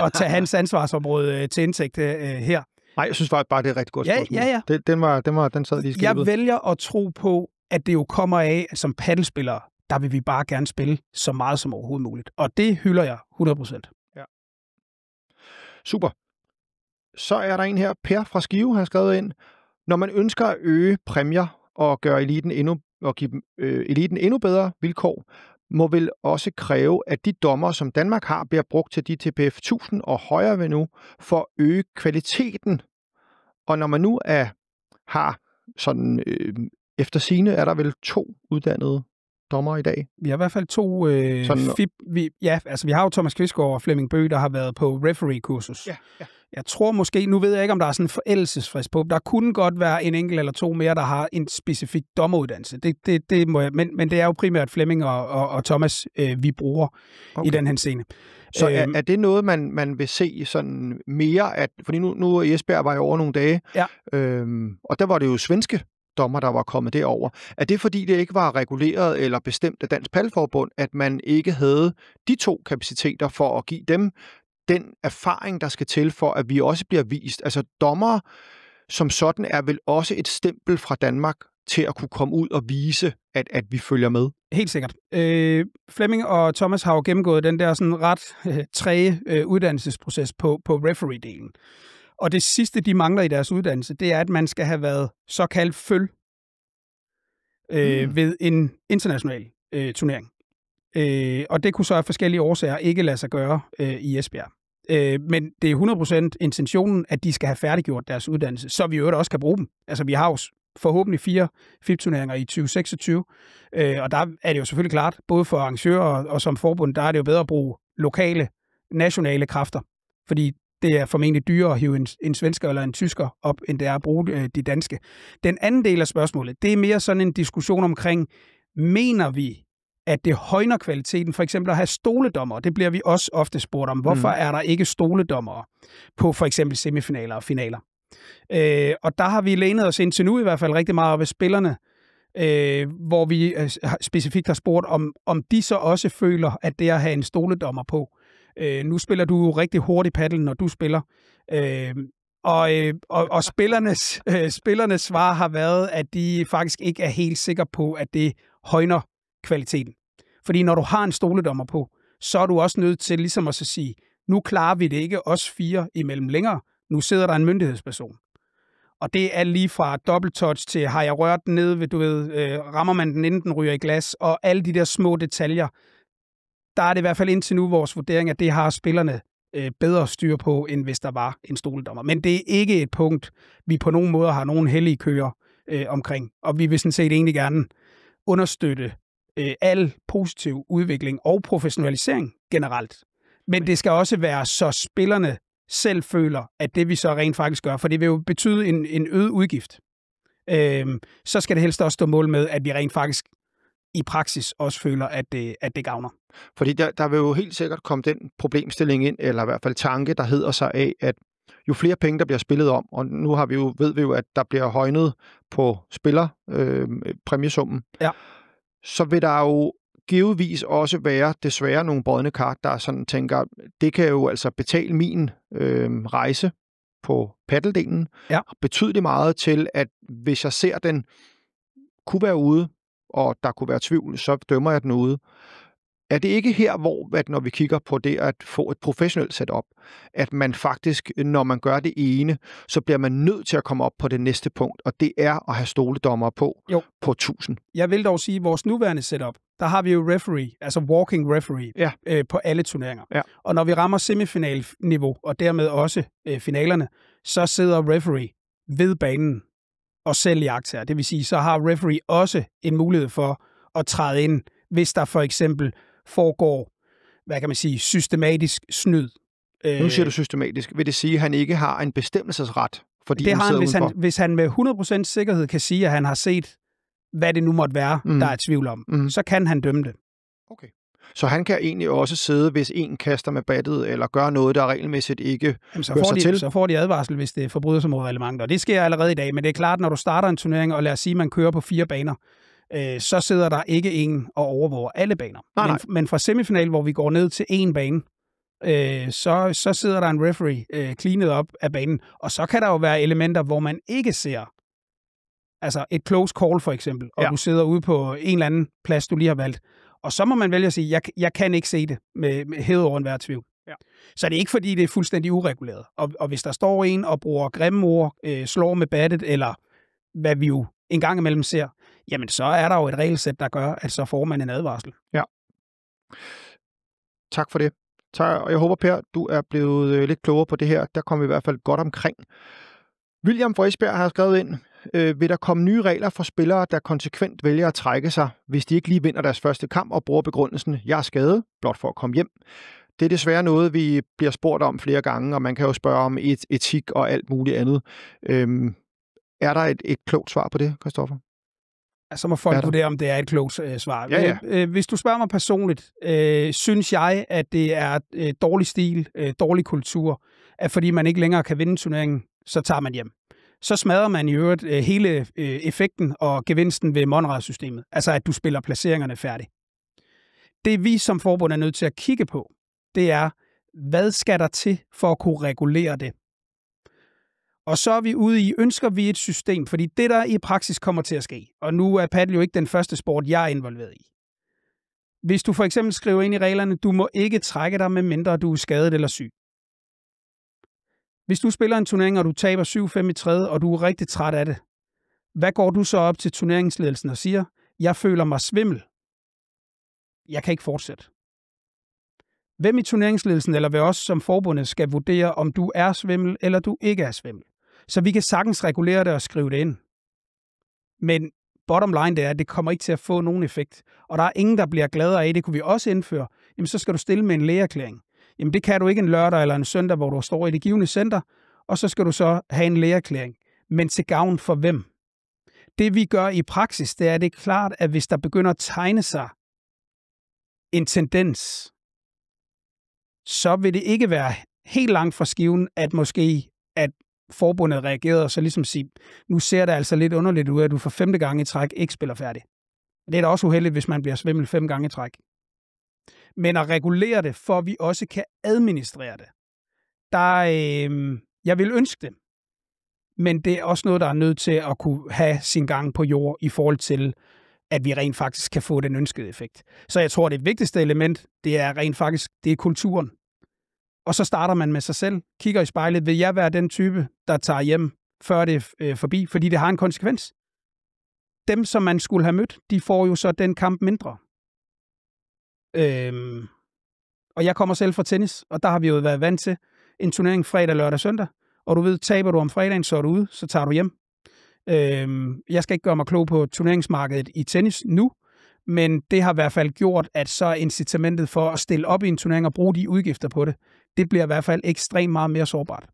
og tage hans ansvarsområde til indtægt her. Nej, jeg synes faktisk bare, det er et rigtig godt spørgsmål. Ja. Den sad lige i skibet. Jeg vælger at tro på, at det jo kommer af, at som paddelspillere, der vil vi bare gerne spille så meget som overhovedet muligt. Og det hylder jeg 100%. Ja. Super. Så er der en her, Per fra Skive, han har skrevet ind. Når man ønsker at øge præmier og gøre eliten give eliten endnu bedre vilkår, må vel også kræve, at de dommer, som Danmark har, bliver brugt til de TPF 1000 og højere ved nu, for at øge kvaliteten. Og når man nu har sådan, efter sigende er der vel 2 uddannede dommer i dag? Vi har i hvert fald 2 vi har jo Thomas Kvistgaard og Flemming Bøgh, der har været på referee-kursus. Ja. Jeg tror måske, nu ved jeg ikke, om der er sådan en forældelsesfrist på. Der kunne godt være en enkelt eller 2 mere, der har en specifik dommeruddannelse. Det må jeg, men det er jo primært Flemming og Thomas, vi bruger i den henseende. Så er det noget, man vil se sådan mere? Fordi nu Esbjerg var jo over nogle dage, og der var det jo svenske dommer, der var kommet derover. Er det, fordi det ikke var reguleret eller bestemt af Dansk Paddelforbund, at man ikke havde de 2 kapaciteter for at give dem den erfaring, der skal til for, at vi også bliver vist? Altså dommer som sådan er vel også et stempel fra Danmark til at kunne komme ud og vise, at vi følger med? Helt sikkert. Flemming og Thomas har jo gennemgået den der sådan ret træge uddannelsesproces på referee-delen. Og det sidste, de mangler i deres uddannelse, det er, at man skal have været såkaldt føl ved en international turnering. Og det kunne så af forskellige årsager ikke lade sig gøre i Esbjerg. Men det er 100% intentionen, at de skal have færdiggjort deres uddannelse, så vi jo også kan bruge dem. Altså, vi har jo forhåbentlig 4 FIP-turneringer i 2026, og der er det jo selvfølgelig klart, både for arrangører og som forbund, der er det jo bedre at bruge lokale, nationale kræfter, fordi det er formentlig dyrere at hive en svensker eller en tysker op, end det er at bruge de danske. Den anden del af spørgsmålet, det er mere sådan en diskussion omkring, mener vi, at det højner kvaliteten, for eksempel at have stoledommer. Det bliver vi også ofte spurgt om. Hvorfor er der ikke stoledommere på for eksempel semifinaler og finaler? Og der har vi lænet os indtil nu i hvert fald rigtig meget op ved spillerne, hvor vi specifikt har spurgt, om de så også føler, at det at have en stoledommer på. Nu spiller du rigtig hurtigt paddel, når du spiller. Og spillernes svar har været, at de faktisk ikke er helt sikre på, at det højner kvaliteten. Fordi når du har en stoledommer på, så er du også nødt til ligesom at sige, nu klarer vi det ikke os 4 imellem længere. Nu sidder der en myndighedsperson. Og det er lige fra dobbelttouch til, har jeg rørt den ned, rammer man den, inden den ryger i glas, og alle de der små detaljer. Der er det i hvert fald indtil nu vores vurdering, at det har spillerne bedre styr på, end hvis der var en stoledommer. Men det er ikke et punkt, vi på nogen måde har nogen hellige køer omkring. Og vi vil sådan set egentlig gerne understøtte al positiv udvikling og professionalisering generelt. Men det skal også være, så spillerne selv føler, at det vi så rent faktisk gør, for det vil jo betyde en øget udgift. Så skal det helst også stå mål med, at vi rent faktisk i praksis også føler, at det gavner. Fordi der vil jo helt sikkert komme den problemstilling ind, eller i hvert fald tanke, der hedder sig af, at jo flere penge, der bliver spillet om, og nu ved vi jo, at der bliver højnet på præmiesummen, så vil der jo givetvis også være desværre nogle brodne kar, der sådan tænker, det kan jo altså betale min rejse på paddeldelen. Betyder det meget til, at hvis jeg ser den kunne være ude, og der kunne være tvivl, så dømmer jeg den ude. Er det ikke her, hvor at når vi kigger på det at få et professionelt setup, at man faktisk, når man gør det ene, så bliver man nødt til at komme op på det næste punkt, og det er at have stoledommere på 1000? Jeg vil dog sige, at vores nuværende setup, der har vi jo referee, altså walking referee, på alle turneringer. Ja. Og når vi rammer semifinalniveau, og dermed også finalerne, så sidder referee ved banen og selv iagttager. Det vil sige, så har referee også en mulighed for at træde ind, hvis der for eksempel foregår, hvad kan man sige, systematisk snyd. Nu siger du systematisk. Vil det sige, at han ikke har en bestemmelsesret? Fordi det har han, hvis han med 100% sikkerhed kan sige, at han har set, hvad det nu måtte være, der er tvivl om, så kan han dømme det. Okay. Så han kan egentlig også sidde, hvis en kaster med battet, eller gør noget, der regelmæssigt ikke hører sig til? Så får de advarsel, hvis det forbryder sig mod reglementet. Og det sker allerede i dag, men det er klart, når du starter en turnering, og lad os sige, at man kører på 4 baner, så sidder der ikke en og overvåger alle baner. Nej. Men fra semifinal, hvor vi går ned til 1 bane, så sidder der en referee cleanet op af banen. Og så kan der jo være elementer, hvor man ikke ser, altså et close call for eksempel, og du sidder ude på en eller anden plads, du lige har valgt. Og så må man vælge at sige, jeg kan ikke se det med hævet over enhver tvivl. Ja. Så det er ikke, fordi det er fuldstændig ureguleret. Og hvis der står en og bruger grimme ord, slår med battet, eller hvad vi jo en gang imellem ser, jamen så er der jo et regelsæt, der gør, at så får man en advarsel. Ja. Tak for det. Og jeg håber, Per, du er blevet lidt klogere på det her. Der kommer vi i hvert fald godt omkring. William fra Esbjerg har skrevet ind, vil der komme nye regler for spillere, der konsekvent vælger at trække sig, hvis de ikke lige vinder deres første kamp og bruger begrundelsen, jeg er skadet, blot for at komme hjem? Det er desværre noget, vi bliver spurgt om flere gange, og man kan jo spørge om etik og alt muligt andet. Er der et klogt svar på det, Christoffer? Så må folk vurdere, om det er et klogt svar. Ja. Hvis du spørger mig personligt, synes jeg, at det er dårlig stil, dårlig kultur, at fordi man ikke længere kan vinde turneringen, så tager man hjem. Så smadrer man i øvrigt hele effekten og gevinsten ved Monrad-systemet. Altså, at du spiller placeringerne færdigt. Det vi som forbund er nødt til at kigge på, det er, hvad skal der til for at kunne regulere det? Og så er vi ude i, ønsker vi et system, fordi det, der i praksis kommer til at ske, og nu er paddle jo ikke den første sport, jeg er involveret i. Hvis du for eksempel skriver ind i reglerne, du må ikke trække dig, med mindre du er skadet eller syg. Hvis du spiller en turnering, og du taber 7-5 i tredje, og du er rigtig træt af det, hvad går du så op til turneringsledelsen og siger? Jeg føler mig svimmel. Jeg kan ikke fortsætte. Hvem i turneringsledelsen eller ved os som forbundet skal vurdere, om du er svimmel eller du ikke er svimmel? Så vi kan sagtens regulere det og skrive det ind. Men bottom line det er, at det kommer ikke til at få nogen effekt. Og der er ingen, der bliver gladere af. Det kunne vi også indføre. Jamen, så skal du stille med en lægeerklæring. Jamen, det kan du ikke en lørdag eller en søndag, hvor du står i det givne center, og så skal du så have en lægeerklæring. Men til gavn for hvem? Det vi gør i praksis, det er klart, at hvis der begynder at tegne sig en tendens, så vil det ikke være helt langt fra skiven, at forbundet reagerede og så ligesom sige, nu ser det altså lidt underligt ud, at du for 5. gang i træk ikke spiller færdig. Det er da også uheldigt, hvis man bliver svimmel 5 gange i træk. Men at regulere det, for at vi også kan administrere det, jeg vil ønske det. Men det er også noget, der er nødt til at kunne have sin gang på jord i forhold til, at vi rent faktisk kan få den ønskede effekt. Så jeg tror, det vigtigste element, det er rent faktisk, det er kulturen. Og så starter man med sig selv, kigger i spejlet, vil jeg være den type, der tager hjem, før det er forbi, fordi det har en konsekvens. Dem, som man skulle have mødt, de får jo så den kamp mindre. Og jeg kommer selv fra tennis, og der har vi jo været vant til en turnering fredag, lørdag, søndag, og du ved, taber du om fredagen, så er du ude, så tager du hjem. Jeg skal ikke gøre mig klog på turneringsmarkedet i tennis nu, men det har i hvert fald gjort, at så incitamentet for at stille op i en turnering og bruge de udgifter på det, det bliver i hvert fald ekstremt meget mere sårbart.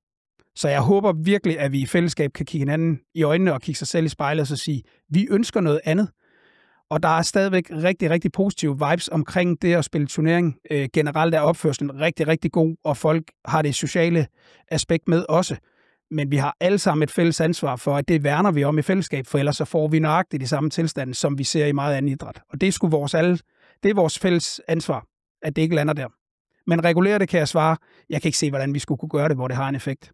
Så jeg håber virkelig, at vi i fællesskab kan kigge hinanden i øjnene og kigge sig selv i spejlet og så sige, vi ønsker noget andet. Og der er stadigvæk rigtig, rigtig positive vibes omkring det at spille turnering. Generelt er opførselen rigtig, rigtig god, og folk har det sociale aspekt med også. Men vi har alle sammen et fælles ansvar for, at det værner vi om i fællesskab, for ellers så får vi nøjagtigt de samme tilstande, som vi ser i meget anden idræt. Og det er vores fælles ansvar, at det ikke lander der. Men regulere det, kan jeg svare. Jeg kan ikke se, hvordan vi skulle kunne gøre det, hvor det har en effekt.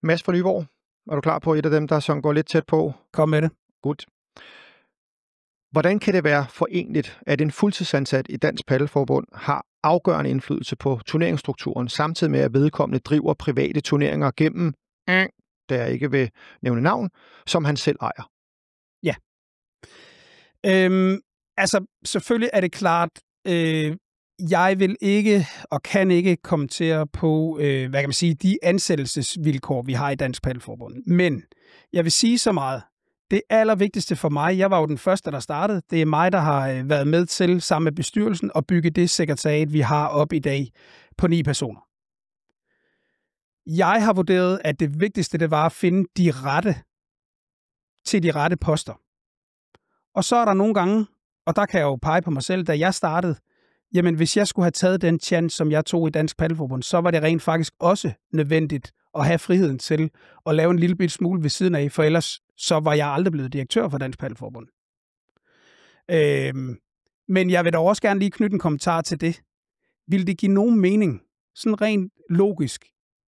Mads fra Nyborg, er du klar på et af dem, der som går lidt tæt på? Kom med det. Godt. Hvordan kan det være forenligt, at en fuldtidsansat i Dansk Paddelforbund har afgørende indflydelse på turneringsstrukturen, samtidig med at vedkommende driver private turneringer gennem, der jeg ikke vil nævne navn, som han selv ejer? Ja. Selvfølgelig er det klart, jeg vil ikke og kan ikke kommentere på, de ansættelsesvilkår, vi har i Dansk Paddelforbund. Men jeg vil sige så meget. Det allervigtigste for mig, jeg var jo den første, der startede, det er mig, der har været med til sammen med bestyrelsen at bygge det sekretariat, vi har op i dag på 9 personer. Jeg har vurderet, at det vigtigste, det var at finde de rette poster. Og så er der nogle gange, og der kan jeg jo pege på mig selv, da jeg startede, jamen hvis jeg skulle have taget den chance, som jeg tog i Dansk Paddelforbund, så var det rent faktisk også nødvendigt at have friheden til at lave en lille bit smule ved siden af, for ellers så var jeg aldrig blevet direktør for Dansk Paddelforbund. Men jeg vil da også gerne lige knytte en kommentar til det. Vil det give nogen mening, sådan rent logisk,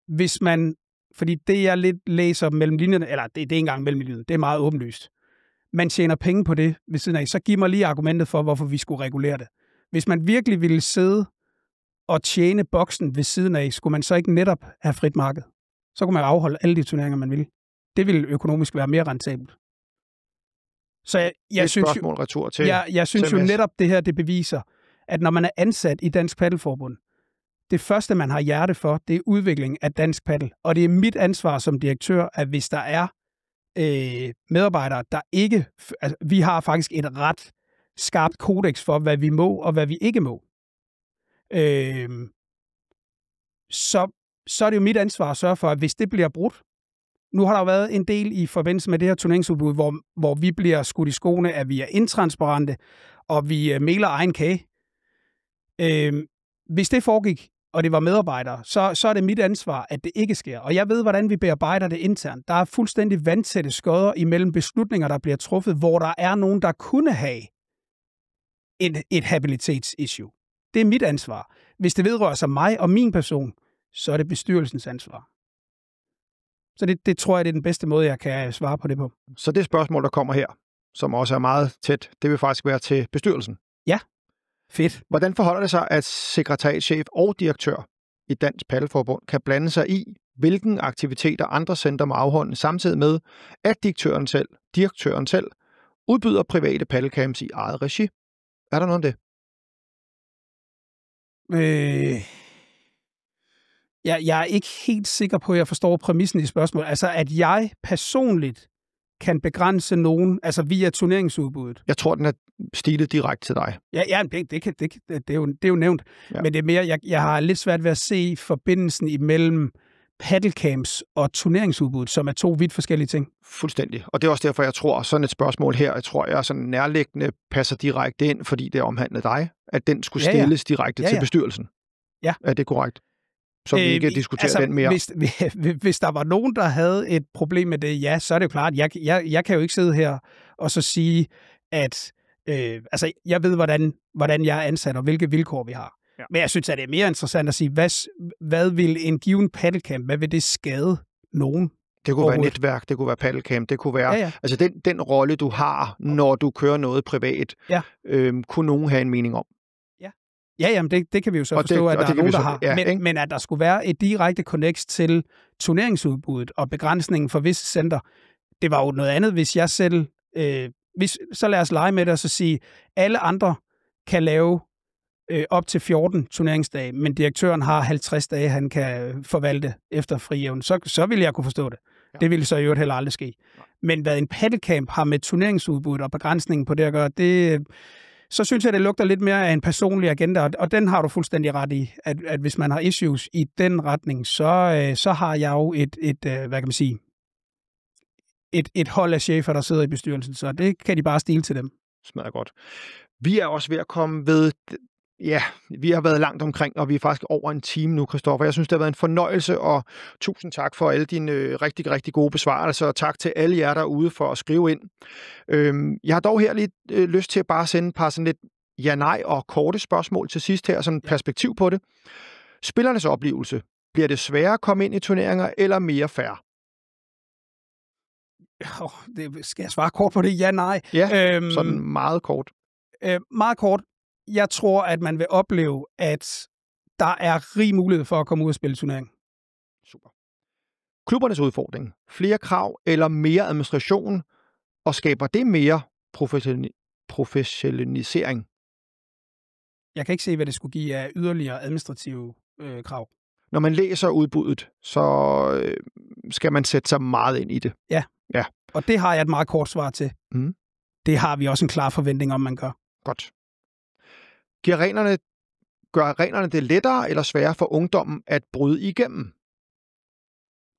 hvis man, fordi det jeg lidt læser mellem linjerne, eller det er ikke engang mellem linjerne, det er meget åbenlyst, man tjener penge på det ved siden af, så giv mig lige argumentet for, hvorfor vi skulle regulere det. Hvis man virkelig ville sidde og tjene boksen ved siden af, skulle man så ikke netop have frit marked? Så kunne man afholde alle de turneringer, man ville. Det ville økonomisk være mere rentabelt. Så jeg synes, spørgsmål retur til jeg synes til jo Mads. netop, det her det beviser, at når man er ansat i Dansk Paddelforbund, det første, man har hjerte for, det er udvikling af dansk paddel. Og det er mit ansvar som direktør, at hvis der er medarbejdere, der ikke... Altså, vi har faktisk et ret skarpt kodex for, hvad vi må og hvad vi ikke må. Så er det jo mit ansvar at sørge for, at hvis det bliver brudt, nu har der jo været en del i forbindelse med det her turneringsudbud, hvor vi bliver skudt i skoene, at vi er intransparente, og vi meler egen kage. Hvis det foregik, og det var medarbejdere, så er det mit ansvar, at det ikke sker. Og jeg ved, hvordan vi bearbejder det internt. Der er fuldstændig vandtætte skodder imellem beslutninger, der bliver truffet, hvor der er nogen, der kunne have et habilitetsissue. Det er mit ansvar. Hvis det vedrører sig mig og min person, så er det bestyrelsens ansvar. Så det tror jeg, det er den bedste måde, jeg kan svare på det på. Så det spørgsmål, der kommer her, som også er meget tæt, det vil faktisk være til bestyrelsen. Ja, fedt. Hvordan forholder det sig, at sekretariatschef og direktør i Dansk Paddelforbund kan blande sig i, hvilken aktiviteter andre centre må afholde, samtidig med, at direktøren selv udbyder private paddelcamps i eget regi? Er der noget om det? Jeg er ikke helt sikker på, at jeg forstår præmissen i spørgsmålet. Altså, at jeg personligt kan begrænse nogen, altså via turneringsudbuddet. Jeg tror, den er stilet direkte til dig. Ja, det er jo nævnt. Ja. Men det er mere, jeg har lidt svært ved at se forbindelsen imellem paddelcamps og turneringsudbuddet, som er to vidt forskellige ting. Fuldstændig. Og det er også derfor, jeg tror, sådan et spørgsmål her, jeg sådan nærliggende passer direkte ind, fordi det omhandler dig, at den skulle stilles direkte til bestyrelsen. Ja. Er det korrekt? Så vi ikke diskuterer den mere. Hvis der var nogen, der havde et problem med det, ja, så er det jo klart. Jeg kan jo ikke sidde her og så sige, at jeg ved, hvordan jeg er ansat, og hvilke vilkår vi har. Ja. Men jeg synes, at det er mere interessant at sige, hvad vil en given paddelcamp, hvad vil det skade nogen? Det kunne være netværk, det kunne være paddelcamp, det kunne være... Altså den rolle, du har, når du kører noget privat, kunne nogen have en mening om? Ja, jamen det kan vi jo så forstå, at der er nogen, der har. Ja, men at der skulle være et direkte connect til turneringsudbuddet og begrænsningen for visse center, det var jo noget andet, hvis jeg selv... så lad os lege med det og så sige, alle andre kan lave op til 14 turneringsdage, men direktøren har 50 dage, han kan forvalte efter frievnen. Så ville jeg kunne forstå det. Ja. Det ville så i øvrigt heller aldrig ske. Ja. Men hvad en paddelcamp har med turneringsudbuddet og begrænsningen på det at gøre, så synes jeg, det lugter lidt mere af en personlig agenda, og den har du fuldstændig ret i, at hvis man har issues i den retning, så har jeg jo hvad kan man sige, et hold af chefer, der sidder i bestyrelsen, så det kan de bare stile til dem. Smadrer godt. Vi er også ved at komme ved... Ja, vi har været langt omkring, og vi er faktisk over en time nu, Christoffer. Jeg synes, det har været en fornøjelse, og tusind tak for alle dine rigtig, rigtig gode besvarelser, og tak til alle jer derude for at skrive ind. Jeg har dog her lidt lyst til at bare sende et par sådan lidt ja-nej og korte spørgsmål til sidst her, sådan et perspektiv på det. Spillernes oplevelse. Bliver det sværere at komme ind i turneringer, eller mere fair? Det skal jeg svare kort på det? Ja-nej. Ja, sådan meget kort. Meget kort. Jeg tror, at man vil opleve, at der er rig mulighed for at komme ud og spille turnering. Super. Klubbernes udfordring. Flere krav eller mere administration, og skaber det mere professionalisering? Jeg kan ikke se, hvad det skulle give af yderligere administrative krav. Når man læser udbuddet, så skal man sætte sig meget ind i det. Ja. Og det har jeg et meget kort svar til. Mm. Det har vi også en klar forventning om, man gør. Godt. Gør reglerne det lettere eller sværere for ungdommen at bryde igennem?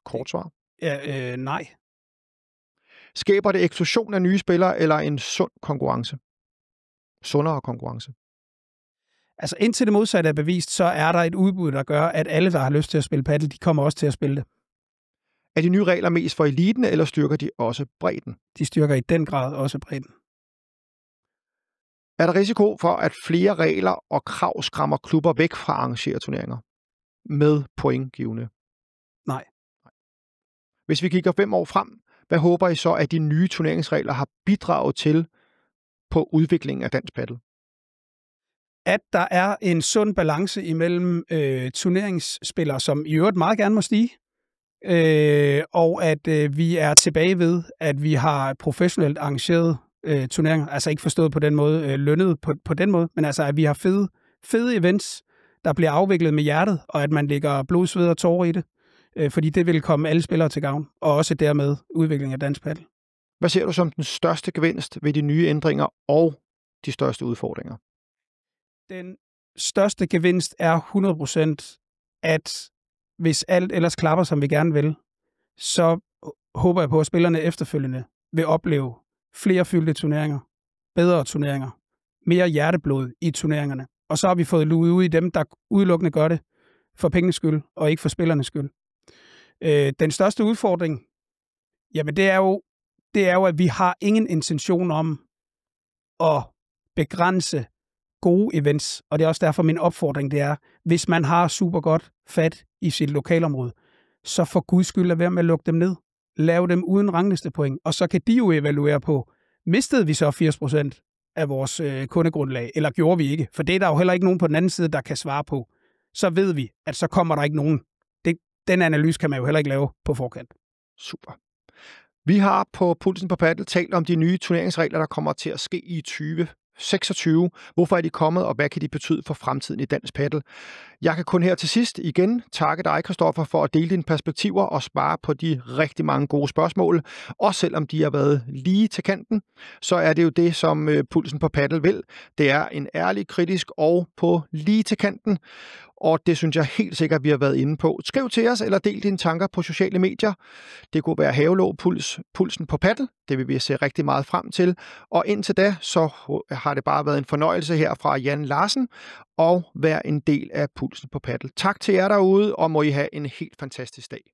Kort svar. Ja, nej. Skaber det eksplosion af nye spillere eller en sund konkurrence? Sundere konkurrence? Altså indtil det modsatte er bevist, så er der et udbud, der gør, at alle, der har lyst til at spille paddel, de kommer også til at spille det. Er de nye regler mest for eliten, eller styrker de også bredden? De styrker i den grad også bredden. Er der risiko for, at flere regler og krav skræmmer klubber væk fra at arrangere turneringer med pointgivende? Nej. Hvis vi kigger 5 år frem, hvad håber I så, at de nye turneringsregler har bidraget til på udviklingen af dansk paddel? At der er en sund balance imellem turneringsspillere, som i øvrigt meget gerne må stige, og at vi er tilbage ved, at vi har professionelt arrangeret turneringer. Altså ikke forstået på den måde, lønnet på den måde, men altså, at vi har fede events, der bliver afviklet med hjertet, og at man lægger blod, sved og tårer i det. Fordi det vil komme alle spillere til gavn, og også dermed udvikling af dansk paddel. Hvad ser du som den største gevinst ved de nye ændringer og de største udfordringer? Den største gevinst er 100%, at hvis alt ellers klapper, som vi gerne vil, så håber jeg på, at spillerne efterfølgende vil opleve flere fyldte turneringer, bedre turneringer, mere hjerteblod i turneringerne. Og så har vi fået luet ud i dem, der udelukkende gør det for pengenes skyld, og ikke for spillernes skyld. Den største udfordring, jamen det er jo, at vi har ingen intention om at begrænse gode events, og det er også derfor min opfordring, det er, hvis man har super godt fat i sit lokalområde, så for guds skyld lad være med at lukke dem ned. Lav dem uden ranglistepoint, og så kan de jo evaluere på, mistede vi så 80% af vores kundegrundlag, eller gjorde vi ikke? For det er der jo heller ikke nogen på den anden side, der kan svare på. Så ved vi, at så kommer der ikke nogen. Den analyse kan man jo heller ikke lave på forkant. Super. Vi har på Pulsen på Paddel talt om de nye turneringsregler, der kommer til at ske i 2026. Hvorfor er de kommet, og hvad kan de betyde for fremtiden i dansk paddel? Jeg kan kun her til sidst igen takke dig, Christoffer, for at dele dine perspektiver og svare på de rigtig mange gode spørgsmål. Og selvom de har været lige til kanten, så er det jo det, som Pulsen på Paddel vil. Det er en ærlig, kritisk og på lige til kanten. Og det synes jeg helt sikkert, vi har været inde på. Skriv til os eller del dine tanker på sociale medier. Det kunne være Havelåg Pulsen på Paddel. Det vil vi se rigtig meget frem til. Og indtil da, så har det bare været en fornøjelse her fra Jan Larsen og være en del af Pulsen på Paddel. Tak til jer derude, og må I have en helt fantastisk dag.